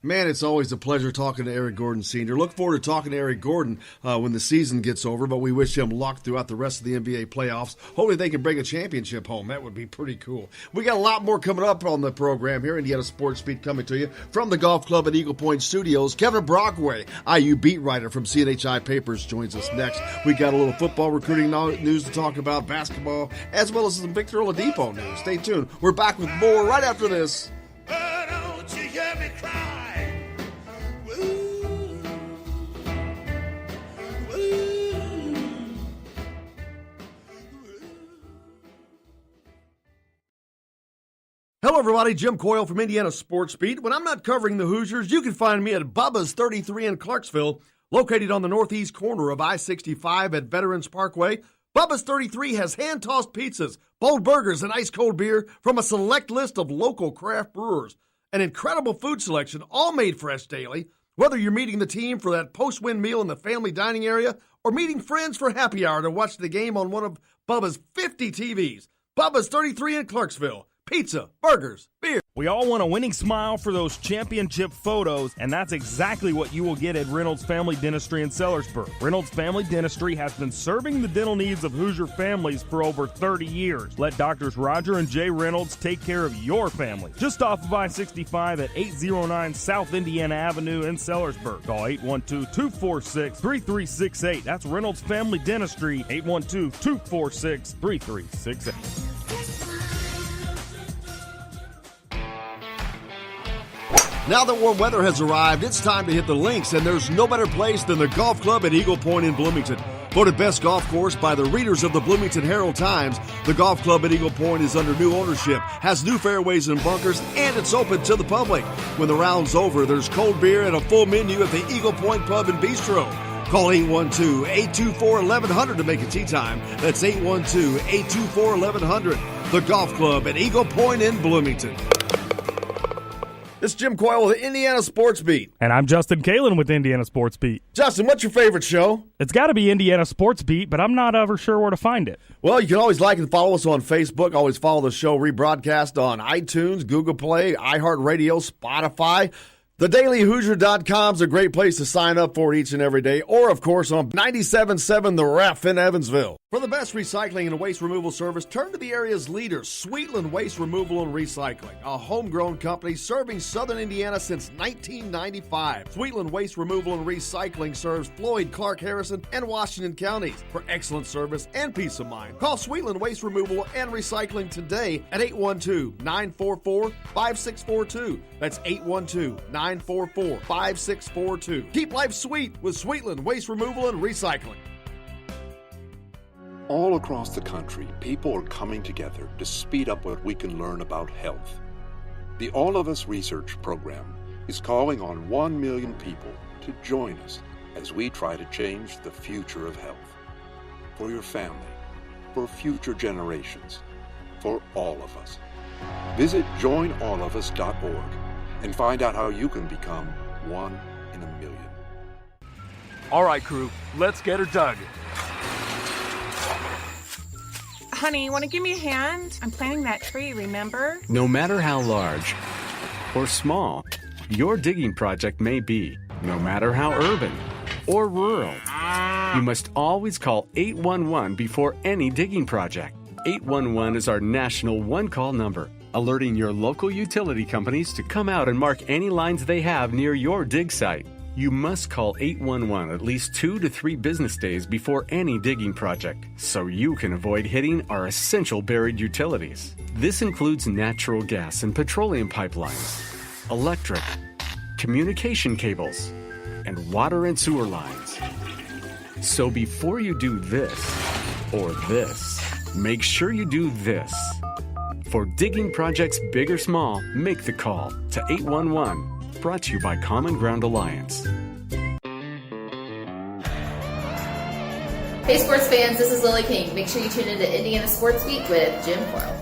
Man, it's always a pleasure talking to Eric Gordon Sr. Look forward to talking to Eric Gordon when the season gets over, but we wish him luck throughout the rest of the NBA playoffs. Hopefully they can bring a championship home. That would be pretty cool. We got a lot more coming up on the program here. Indiana Sports Beat coming to you from the Golf Club at Eagle Point Studios. Kevin Brockway, IU beat writer from CNHI Papers, joins us next. We got a little football recruiting news to talk about, basketball, as well as some Victor Oladipo news. Stay tuned. We're back with more right after this. Don't you hear me cry? Hello, everybody. Jim Coyle from Indiana Sports Beat. When I'm not covering the Hoosiers, you can find me at Bubba's 33 in Clarksville, located on the northeast corner of I-65 at Veterans Parkway. Bubba's 33 has hand-tossed pizzas, bold burgers, and ice-cold beer from a select list of local craft brewers. An incredible food selection, all made fresh daily. Whether you're meeting the team for that post-win meal in the family dining area or meeting friends for happy hour to watch the game on one of Bubba's 50 TVs. Bubba's 33 in Clarksville. Pizza, burgers, beer. We all want a winning smile for those championship photos, and that's exactly what you will get at Reynolds Family Dentistry in Sellersburg. Reynolds Family Dentistry has been serving the dental needs of Hoosier families for over 30 years. Let Doctors Roger and Jay Reynolds take care of your family. Just off of I-65 at 809 South Indiana Avenue in Sellersburg. Call 812-246-3368. That's Reynolds Family Dentistry, 812-246-3368. Now that warm weather has arrived, it's time to hit the links, and there's no better place than the Golf Club at Eagle Point in Bloomington. Voted best golf course by the readers of the Bloomington Herald-Times, the Golf Club at Eagle Point is under new ownership, has new fairways and bunkers, and it's open to the public. When the round's over, there's cold beer and a full menu at the Eagle Point Pub and Bistro. Call 812-824-1100 to make a tee time. That's 812-824-1100. The Golf Club at Eagle Point in Bloomington. It's Jim Coyle with the Indiana Sports Beat. And I'm Justin Kalen with Indiana Sports Beat. Justin, what's your favorite show? It's got to be Indiana Sports Beat, but I'm not ever sure where to find it. Well, you can always like and follow us on Facebook. Always follow the show rebroadcast on iTunes, Google Play, iHeartRadio, Spotify. TheDailyHoosier.com is a great place to sign up for each and every day. Or, of course, on 97.7 The Ref in Evansville. For the best recycling and waste removal service, turn to the area's leader, Sweetland Waste Removal and Recycling, a homegrown company serving southern Indiana since 1995. Sweetland Waste Removal and Recycling serves Floyd, Clark, Harrison, and Washington counties. For excellent service and peace of mind, call Sweetland Waste Removal and Recycling today at 812-944-5642. That's 812-944-5642. Keep life sweet with Sweetland Waste Removal and Recycling. All across the country, people are coming together to speed up what we can learn about health. The All of Us Research Program is calling on 1 million people to join us as we try to change the future of health. For your family, for future generations, for all of us. Visit joinallofus.org and find out how you can become 1 in a million. All right, crew, let's get her dug. Honey, want to give me a hand? I'm planting that tree, remember? No matter how large or small, your digging project may be, no matter how urban or rural. You must always call 811 before any digging project. 811 is our national one-call number, alerting your local utility companies to come out and mark any lines they have near your dig site. You must call 811 at least 2 to 3 business days before any digging project, so you can avoid hitting our essential buried utilities. This includes natural gas and petroleum pipelines, electric, communication cables, and water and sewer lines. So before you do this or this, make sure you do this. For digging projects big or small, make the call to 811. Brought to you by Common Ground Alliance. Hey sports fans, this is Lily King. Make sure you tune into Indiana Sports Week with Jim Foyle.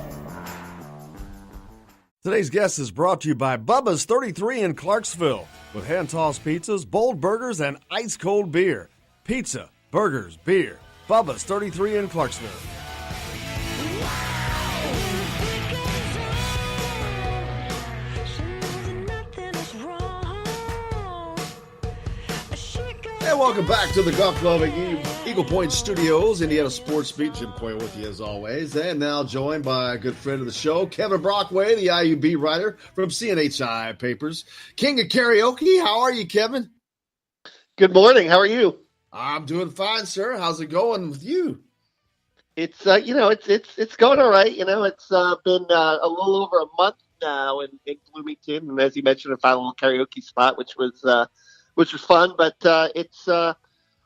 Today's guest is brought to you by Bubba's 33 in Clarksville with hand-tossed pizzas, bold burgers, and ice-cold beer. Pizza, burgers, beer. Bubba's 33 in Clarksville. And welcome back to the Golf Club at Eagle Point Studios, Indiana Sports Beat. Jim Coyle with you as always. And now joined by a good friend of the show, Kevin Brockway, the IUB writer from CNHI Papers. King of Karaoke, how are you, Kevin? Good morning. How are you? I'm doing fine, sir. How's it going with you? It's it's going all right. It's been a little over a month now in Bloomington, and as you mentioned, I found a little karaoke spot, which was fun. But it's a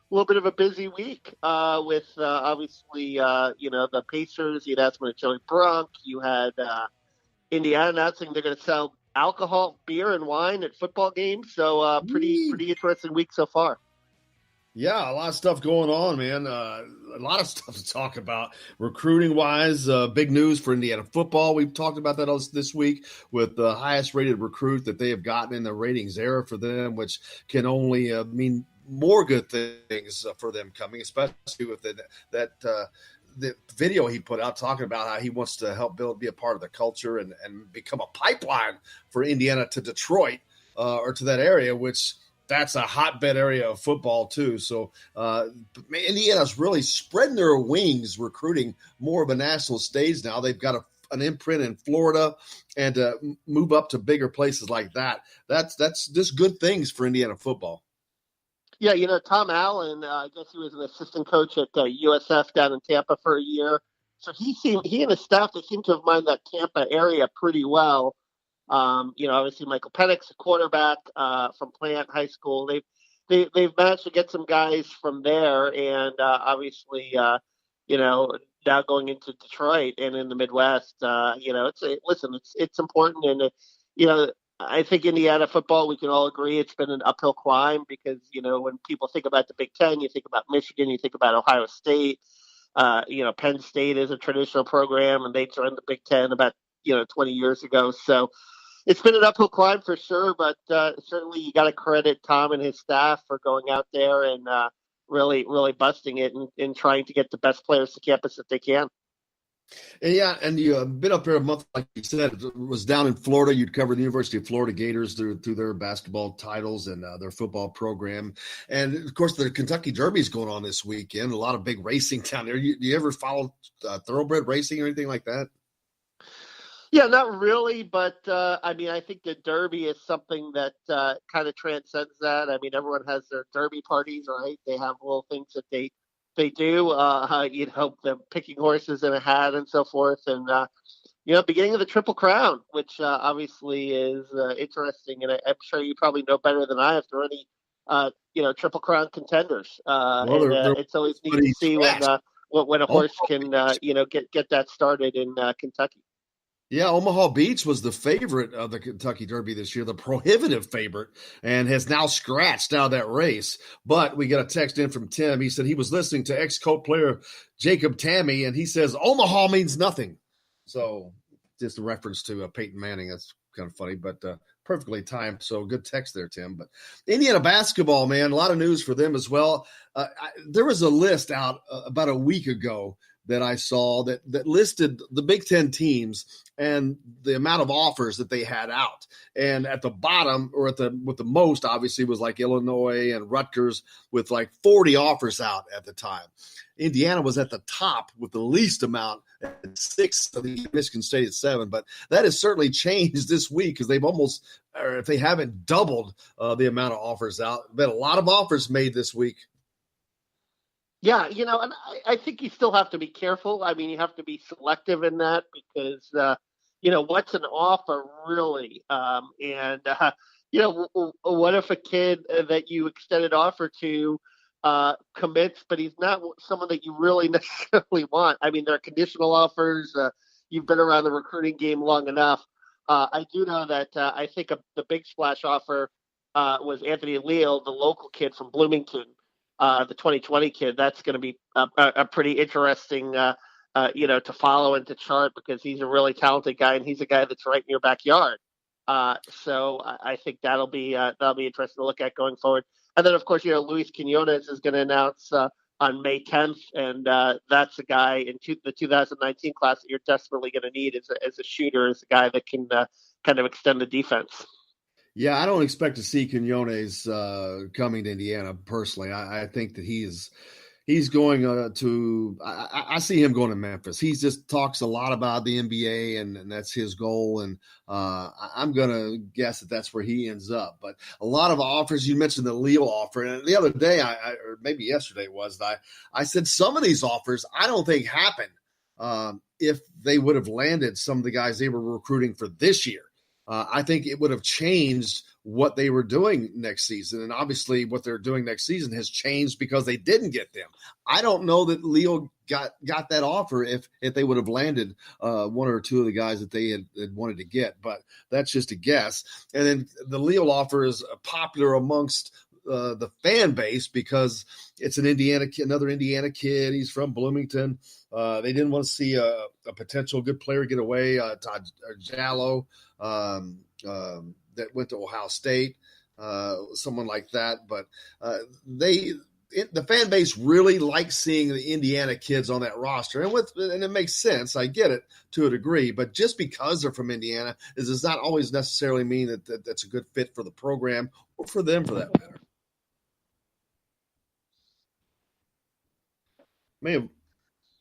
little bit of a busy week with obviously the Pacers. You had announcement of Joey Brunk. You had Indiana announcing they're going to sell alcohol, beer, and wine at football games. So pretty interesting week so far. Yeah, a lot of stuff going on, man. A lot of stuff to talk about. Recruiting-wise, big news for Indiana football. We've talked about that this week with the highest-rated recruit that they have gotten in the ratings era for them, which can only mean more good things for them coming, especially with the video he put out talking about how he wants to help be a part of the culture and become a pipeline for Indiana to Detroit or to that area, which – that's a hotbed area of football, too. So Indiana's really spreading their wings, recruiting more of a national stage now. They've got an imprint in Florida and move up to bigger places like that. That's just good things for Indiana football. Yeah, Tom Allen, I guess he was an assistant coach at USF down in Tampa for a year. So he and his staff, they seem to have mined that Tampa area pretty well. Obviously Michael Penix, a quarterback from Plant High School. They've managed to get some guys from there, and obviously, now going into Detroit and in the Midwest, it's important, and I think Indiana football, we can all agree it's been an uphill climb because when people think about the Big Ten, you think about Michigan, you think about Ohio State. Penn State is a traditional program, and they joined the Big Ten about 20 years ago. So it's been an uphill climb for sure, but certainly you got to credit Tom and his staff for going out there and really, really busting it and trying to get the best players to campus that they can. And yeah, and you've been up here a month, like you said. It was down in Florida. You'd cover the University of Florida Gators through their basketball titles and their football program. And, of course, the Kentucky Derby is going on this weekend. A lot of big racing down there. Do you ever follow thoroughbred racing or anything like that? Yeah, not really, but I think the Derby is something that kind of transcends that. I mean, everyone has their Derby parties, right? They have little things that they do. Them picking horses in a hat and so forth, and beginning of the Triple Crown, which obviously is interesting, and I'm sure you probably know better than I if there are any Triple Crown contenders. It's always neat to see when a horse can get that started in Kentucky. Yeah, Omaha Beach was the favorite of the Kentucky Derby this year, the prohibitive favorite, and has now scratched out of that race. But we got a text in from Tim. He said he was listening to ex-Colt player Jacob Tammy, and he says Omaha means nothing. So just a reference to Peyton Manning. That's kind of funny, but perfectly timed. So good text there, Tim. But Indiana basketball, man, a lot of news for them as well. There was a list out about a week ago that I saw that listed the Big Ten teams and the amount of offers that they had out. And at the bottom, or with the most, obviously, was like Illinois and Rutgers with like 40 offers out at the time. Indiana was at the top with the least amount at 6. I think Michigan State at 7. But that has certainly changed this week because they've almost, or if they haven't doubled the amount of offers out. Been a lot of offers made this week. Yeah, and I think you still have to be careful. I mean, you have to be selective in that because, what's an offer really? What if a kid that you extended offer to commits, but he's not someone that you really necessarily want? I mean, there are conditional offers. You've been around the recruiting game long enough. I do know that I think the big splash offer was Anthony Leal, the local kid from Bloomington. The 2020 kid, that's going to be a pretty interesting, to follow and to chart because he's a really talented guy and he's a guy that's right in your backyard. So I think that'll be interesting to look at going forward. And then, of course, Luis Quinones is going to announce on May 10th, and that's a guy in the 2019 class that you're desperately going to need as a shooter, as a guy that can kind of extend the defense. Yeah, I don't expect to see Quinones coming to Indiana personally. I think that he's going to. I see him going to Memphis. He just talks a lot about the NBA, and that's his goal. And I'm going to guess that that's where he ends up. But a lot of offers. You mentioned the Leo offer, and the other day, or maybe yesterday I said some of these offers I don't think happen if they would have landed some of the guys they were recruiting for this year. I think it would have changed what they were doing next season. And obviously what they're doing next season has changed because they didn't get them. I don't know that Leo got that offer if they would have landed one or two of the guys that they had wanted to get, but that's just a guess. And then the Leo offer is popular amongst the fan base because it's another Indiana kid. He's from Bloomington. They didn't want to see a potential good player get away. Todd Jallo, that went to Ohio State, someone like that. But the fan base really likes seeing the Indiana kids on that roster, and it makes sense. I get it to a degree, but just because they're from Indiana does not always necessarily mean that that's a good fit for the program or for them, for that matter.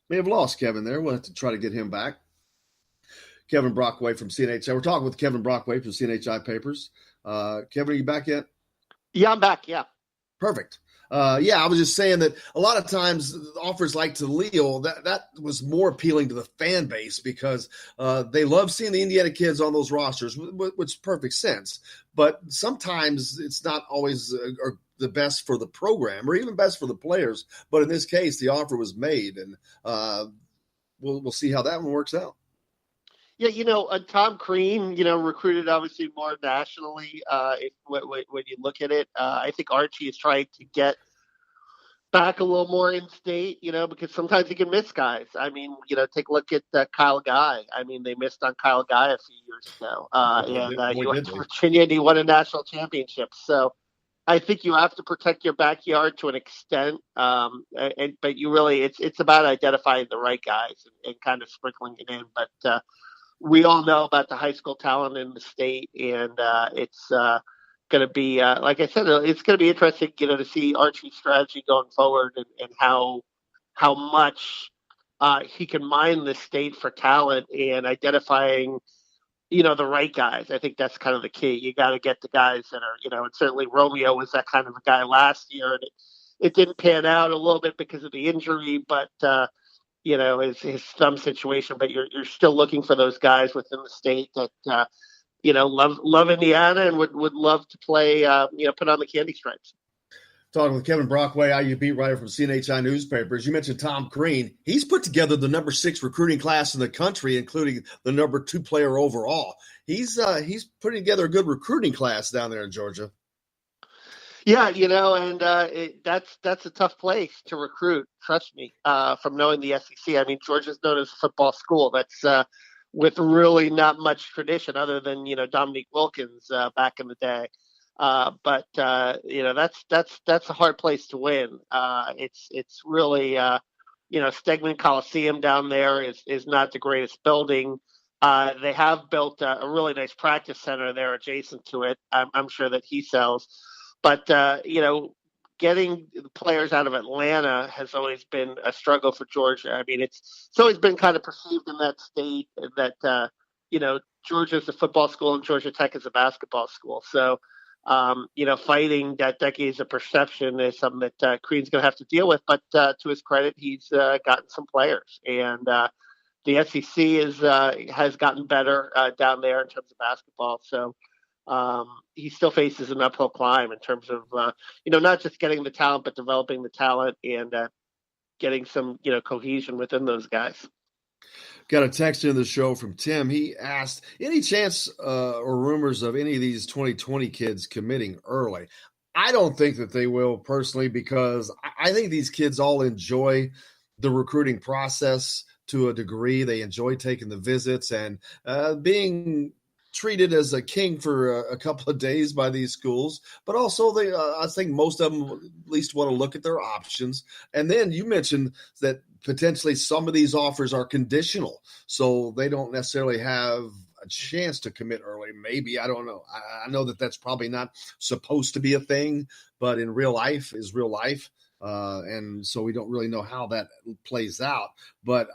May have lost Kevin there. We'll have to try to get him back. Kevin Brockway from CNHI. We're talking with Kevin Brockway from CNHI Papers. Kevin, are you back yet? Yeah, I'm back. Yeah. Perfect. I was just saying that a lot of times offers like to Leo, that was more appealing to the fan base because they love seeing the Indiana kids on those rosters, which makes perfect sense. But sometimes it's not always the best for the program or even best for the players. But in this case, the offer was made, and we'll see how that one works out. Yeah, Tom Crean, recruited obviously more nationally. When you look at it, I think Archie is trying to get back a little more in state, because sometimes he can miss guys. I mean, take a look at Kyle Guy. I mean, they missed on Kyle Guy a few years ago, and he went to Virginia and he won a national championship. So I think you have to protect your backyard to an extent, but you really, it's about identifying the right guys and kind of sprinkling it in. But we all know about the high school talent in the state, and it's going to be, like I said, it's going to be interesting, to see Archie's strategy going forward and how much he can mine the state for talent and identifying, the right guys. I think that's kind of the key. You got to get the guys that are, and certainly Romeo was that kind of a guy last year, and it didn't pan out a little bit because of the injury, but his thumb situation, but you're still looking for those guys within the state that, love Indiana and would love to play, put on the candy stripes. Talking with Kevin Brockway, IU beat writer from CNHI Newspapers. You mentioned Tom Crean. He's put together the number 6 recruiting class in the country, including the number 2 player overall. He's putting together a good recruiting class down there in Georgia. Yeah, and that's a tough place to recruit. Trust me, from knowing the SEC. I mean, Georgia's known as a football school that's with really not much tradition other than Dominique Wilkins back in the day. But that's a hard place to win. It's really Stegman Coliseum down there is not the greatest building. They have built a really nice practice center there adjacent to it. I'm sure that he sells. But, getting the players out of Atlanta has always been a struggle for Georgia. I mean, it's always been kind of perceived in that state that, Georgia's a football school and Georgia Tech is a basketball school. So, fighting that decades of perception is something that Crean's going to have to deal with. But to his credit, he's gotten some players. And the SEC has gotten better down there in terms of basketball. So he still faces an uphill climb in terms of, not just getting the talent, but developing the talent and getting some, cohesion within those guys. Got a text in the show from Tim. He asked, any chance or rumors of any of these 2020 kids committing early? I don't think that they will personally, because I think these kids all enjoy the recruiting process to a degree. They enjoy taking the visits and being treated as a king for a couple of days by these schools, but also I think most of them at least want to look at their options. And then you mentioned that potentially some of these offers are conditional, so they don't necessarily have a chance to commit early. Maybe, I don't know. I know that that's probably not supposed to be a thing, but in real life is real life. And so we don't really know how that plays out. But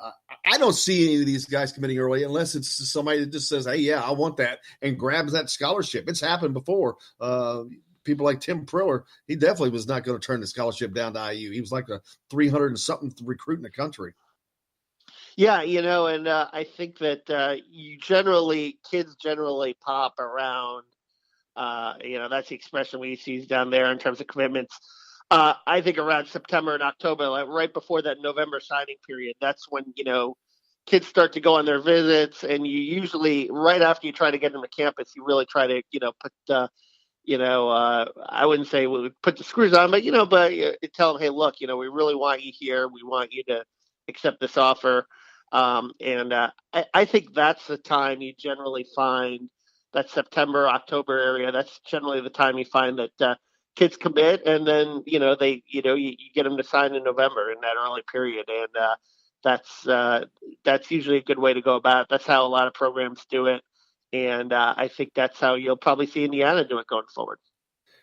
I don't see any of these guys committing early unless it's somebody that just says, hey, yeah, I want that, and grabs that scholarship. It's happened before. People like Tim Priller, he definitely was not going to turn the scholarship down to IU. He was like a 300 and something recruit in the country. Yeah, and I think that kids generally pop around. That's the expression we use down there in terms of commitments. I think around September and October, like right before that November signing period, that's when, kids start to go on their visits. And you usually, right after you try to get them to campus, you really try to, put, I wouldn't say put the screws on, but, tell them, hey, look, we really want you here. We want you to accept this offer. I think that's the time you generally find that September, October area. That's generally the time you find that, kids commit, and then you get them to sign in November in that early period, and that's usually a good way to go about it. That's how a lot of programs do it, and I think that's how you'll probably see Indiana do it going forward.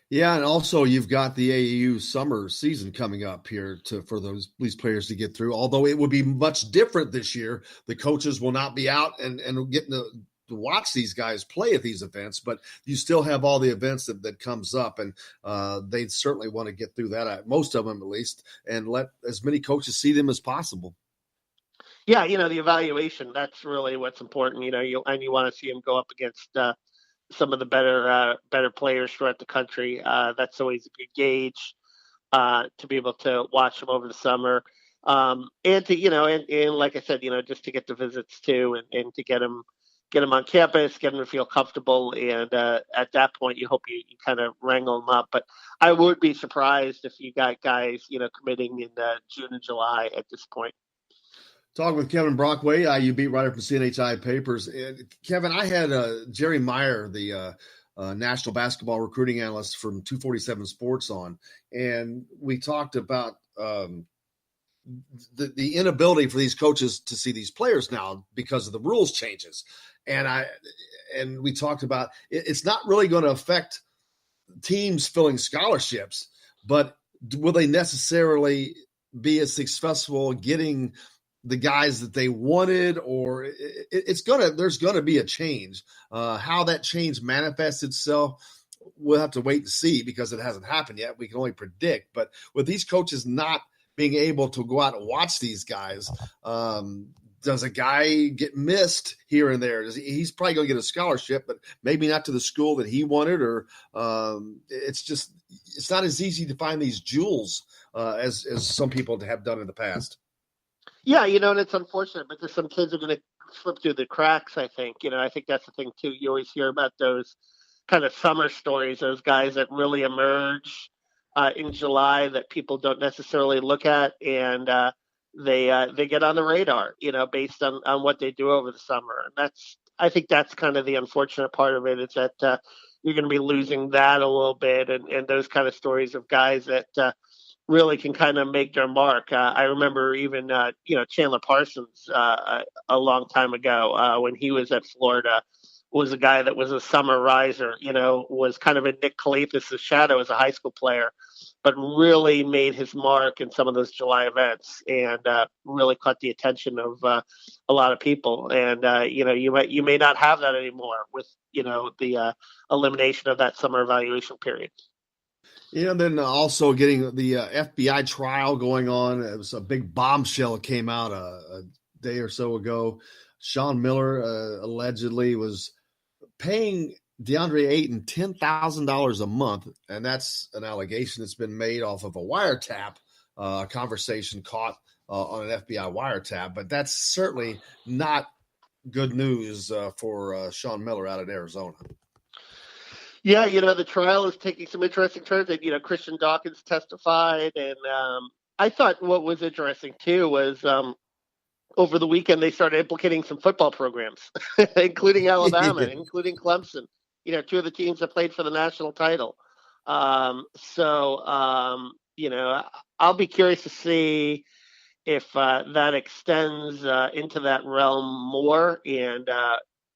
Yeah, and also you've got the AAU summer season coming up here for these players to get through. Although it would be much different this year, the coaches will not be out and getting to watch these guys play at these events, but you still have all the events that comes up, and they certainly want to get through that, most of them at least, and let as many coaches see them as possible. Yeah, the evaluation, that's really what's important. You want to see them go up against some of the better players throughout the country. That's always a good gauge to be able to watch them over the summer. And to, and like I said, just to get the visits too, and to get them on campus, get them to feel comfortable. And at that point, you hope you kind of wrangle them up. But I would be surprised if you got guys, committing in June and July at this point. Talking with Kevin Brockway, IU beat writer from CNHI Papers. Kevin, I had Jerry Meyer, the national basketball recruiting analyst from 247 Sports on, and we talked about the inability for these coaches to see these players now because of the rules changes. And we talked about it's not really going to affect teams filling scholarships, but will they necessarily be as successful getting the guys that they wanted, or there's going to be a change. How that change manifests itself, we'll have to wait and see because it hasn't happened yet. We can only predict. But with these coaches not being able to go out and watch these guys, does a guy get missed here and there? He's probably going to get a scholarship, but maybe not to the school that he wanted, or it's not as easy to find these jewels as some people have done in the past. Yeah, and it's unfortunate, but there's some kids are going to slip through the cracks, I think. I think that's the thing, too. You always hear about those kind of summer stories, those guys that really emerge in July that people don't necessarily look at, and they get on the radar, based on what they do over the summer. And I think that's kind of the unfortunate part of it, is that you're going to be losing that a little bit, and those kind of stories of guys that really can kind of make their mark. I remember even, Chandler Parsons a long time ago when he was at Florida was a guy that was a summer riser, was kind of in Nick Kalathis' shadow as a high school player, but really made his mark in some of those July events and really caught the attention of a lot of people. And, you may not have that anymore with, the elimination of that summer evaluation period. Then also getting the FBI trial going on. It was a big bombshell that came out a day or so ago. Sean Miller allegedly was paying DeAndre Ayton $10,000 a month, and that's an allegation that's been made off of a wiretap, conversation caught on an FBI wiretap. But that's certainly not good news for Sean Miller out in Arizona. Yeah, the trial is taking some interesting turns. And, Christian Dawkins testified. And I thought what was interesting, too, was over the weekend they started implicating some football programs, including Alabama, including Clemson, two of the teams that played for the national title. I'll be curious to see if that extends into that realm more and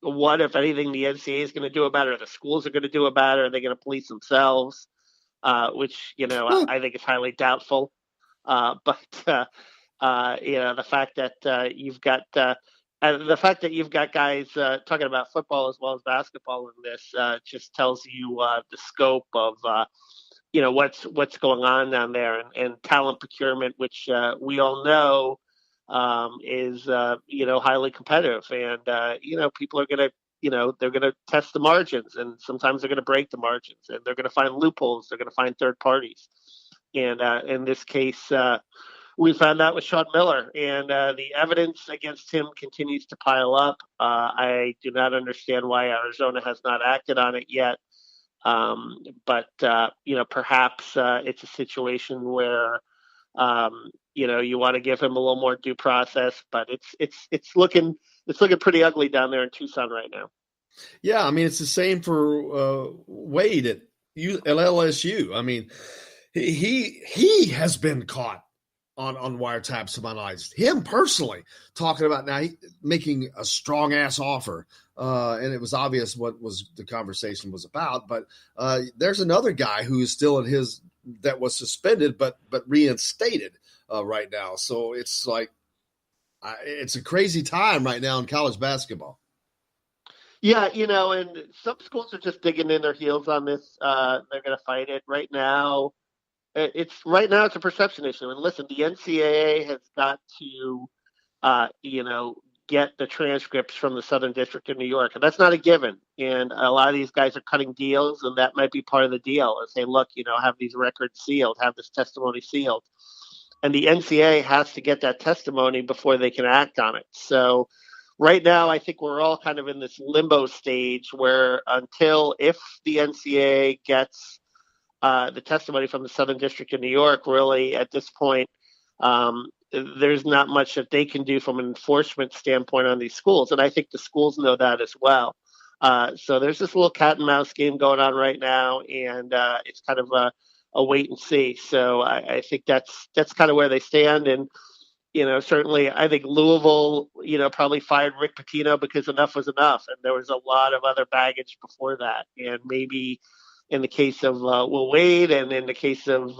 what, if anything, the NCAA is going to do about it, or the schools are going to do about it, or are they going to police themselves, which, I think is highly doubtful. But the fact that you've got guys talking about football as well as basketball in this just tells you the scope of what's going on down there, and talent procurement, which we all know is highly competitive, and people are going to they're going to test the margins, and sometimes they're going to break the margins, and they're going to find loopholes. They're going to find third parties, and in this case, we found that with Sean Miller, and the evidence against him continues to pile up. I do not understand why Arizona has not acted on it yet. But perhaps it's a situation where, you want to give him a little more due process, but it's looking pretty ugly down there in Tucson right now. Yeah. I mean, it's the same for Wade at LSU. I mean, he has been caught on wiretaps, to my knowledge. Him personally talking about now making a strong ass offer. And it was obvious what was the conversation was about, but there's another guy who is still that was suspended, but reinstated right now. So it's like, it's a crazy time right now in college basketball. Yeah. And some schools are just digging in their heels on this. They're going to fight it right now. It's a perception issue. And listen, the NCAA has got to, get the transcripts from the Southern District of New York. And that's not a given. And a lot of these guys are cutting deals, and that might be part of the deal. And say, look, have these records sealed, have this testimony sealed. And the NCAA has to get that testimony before they can act on it. So right now, I think we're all kind of in this limbo stage where if the NCAA gets the testimony from the Southern District of New York, really at this point, there's not much that they can do from an enforcement standpoint on these schools. And I think the schools know that as well. So there's this little cat and mouse game going on right now, and it's kind of a wait and see. So I think that's kind of where they stand. And, certainly I think Louisville, probably fired Rick Pitino because enough was enough. And there was a lot of other baggage before that. And maybe in the case of Will Wade and in the case of,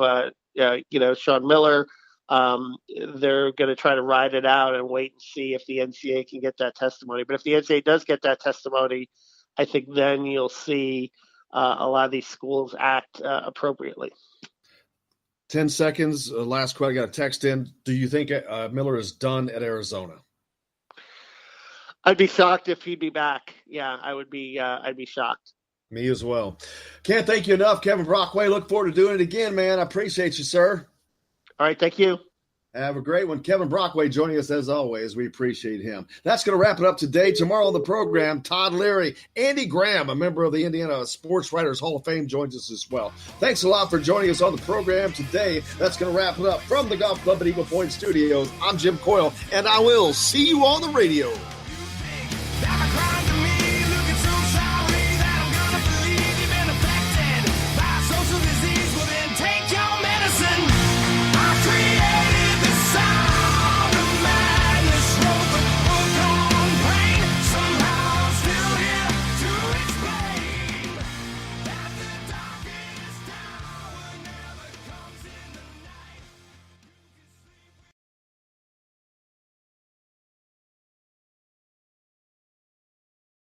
Sean Miller, they're going to try to ride it out and wait and see if the NCAA can get that testimony. But if the NCAA does get that testimony, I think then you'll see a lot of these schools act appropriately. 10 seconds. Last question. I got a text in. Do you think Miller is done at Arizona? I'd be shocked if he'd be back. Yeah, I would be. I'd be shocked. Me as well. Can't thank you enough, Kevin Brockway. Look forward to doing it again, man. I appreciate you, sir. All right. Thank you. Have a great one. Kevin Brockway joining us as always. We appreciate him. That's going to wrap it up today. Tomorrow on the program, Todd Leary, Andy Graham, a member of the Indiana Sports Writers Hall of Fame, joins us as well. Thanks a lot for joining us on the program today. That's going to wrap it up from the Golf Club at Eagle Point Studios. I'm Jim Coyle, and I will see you on the radio.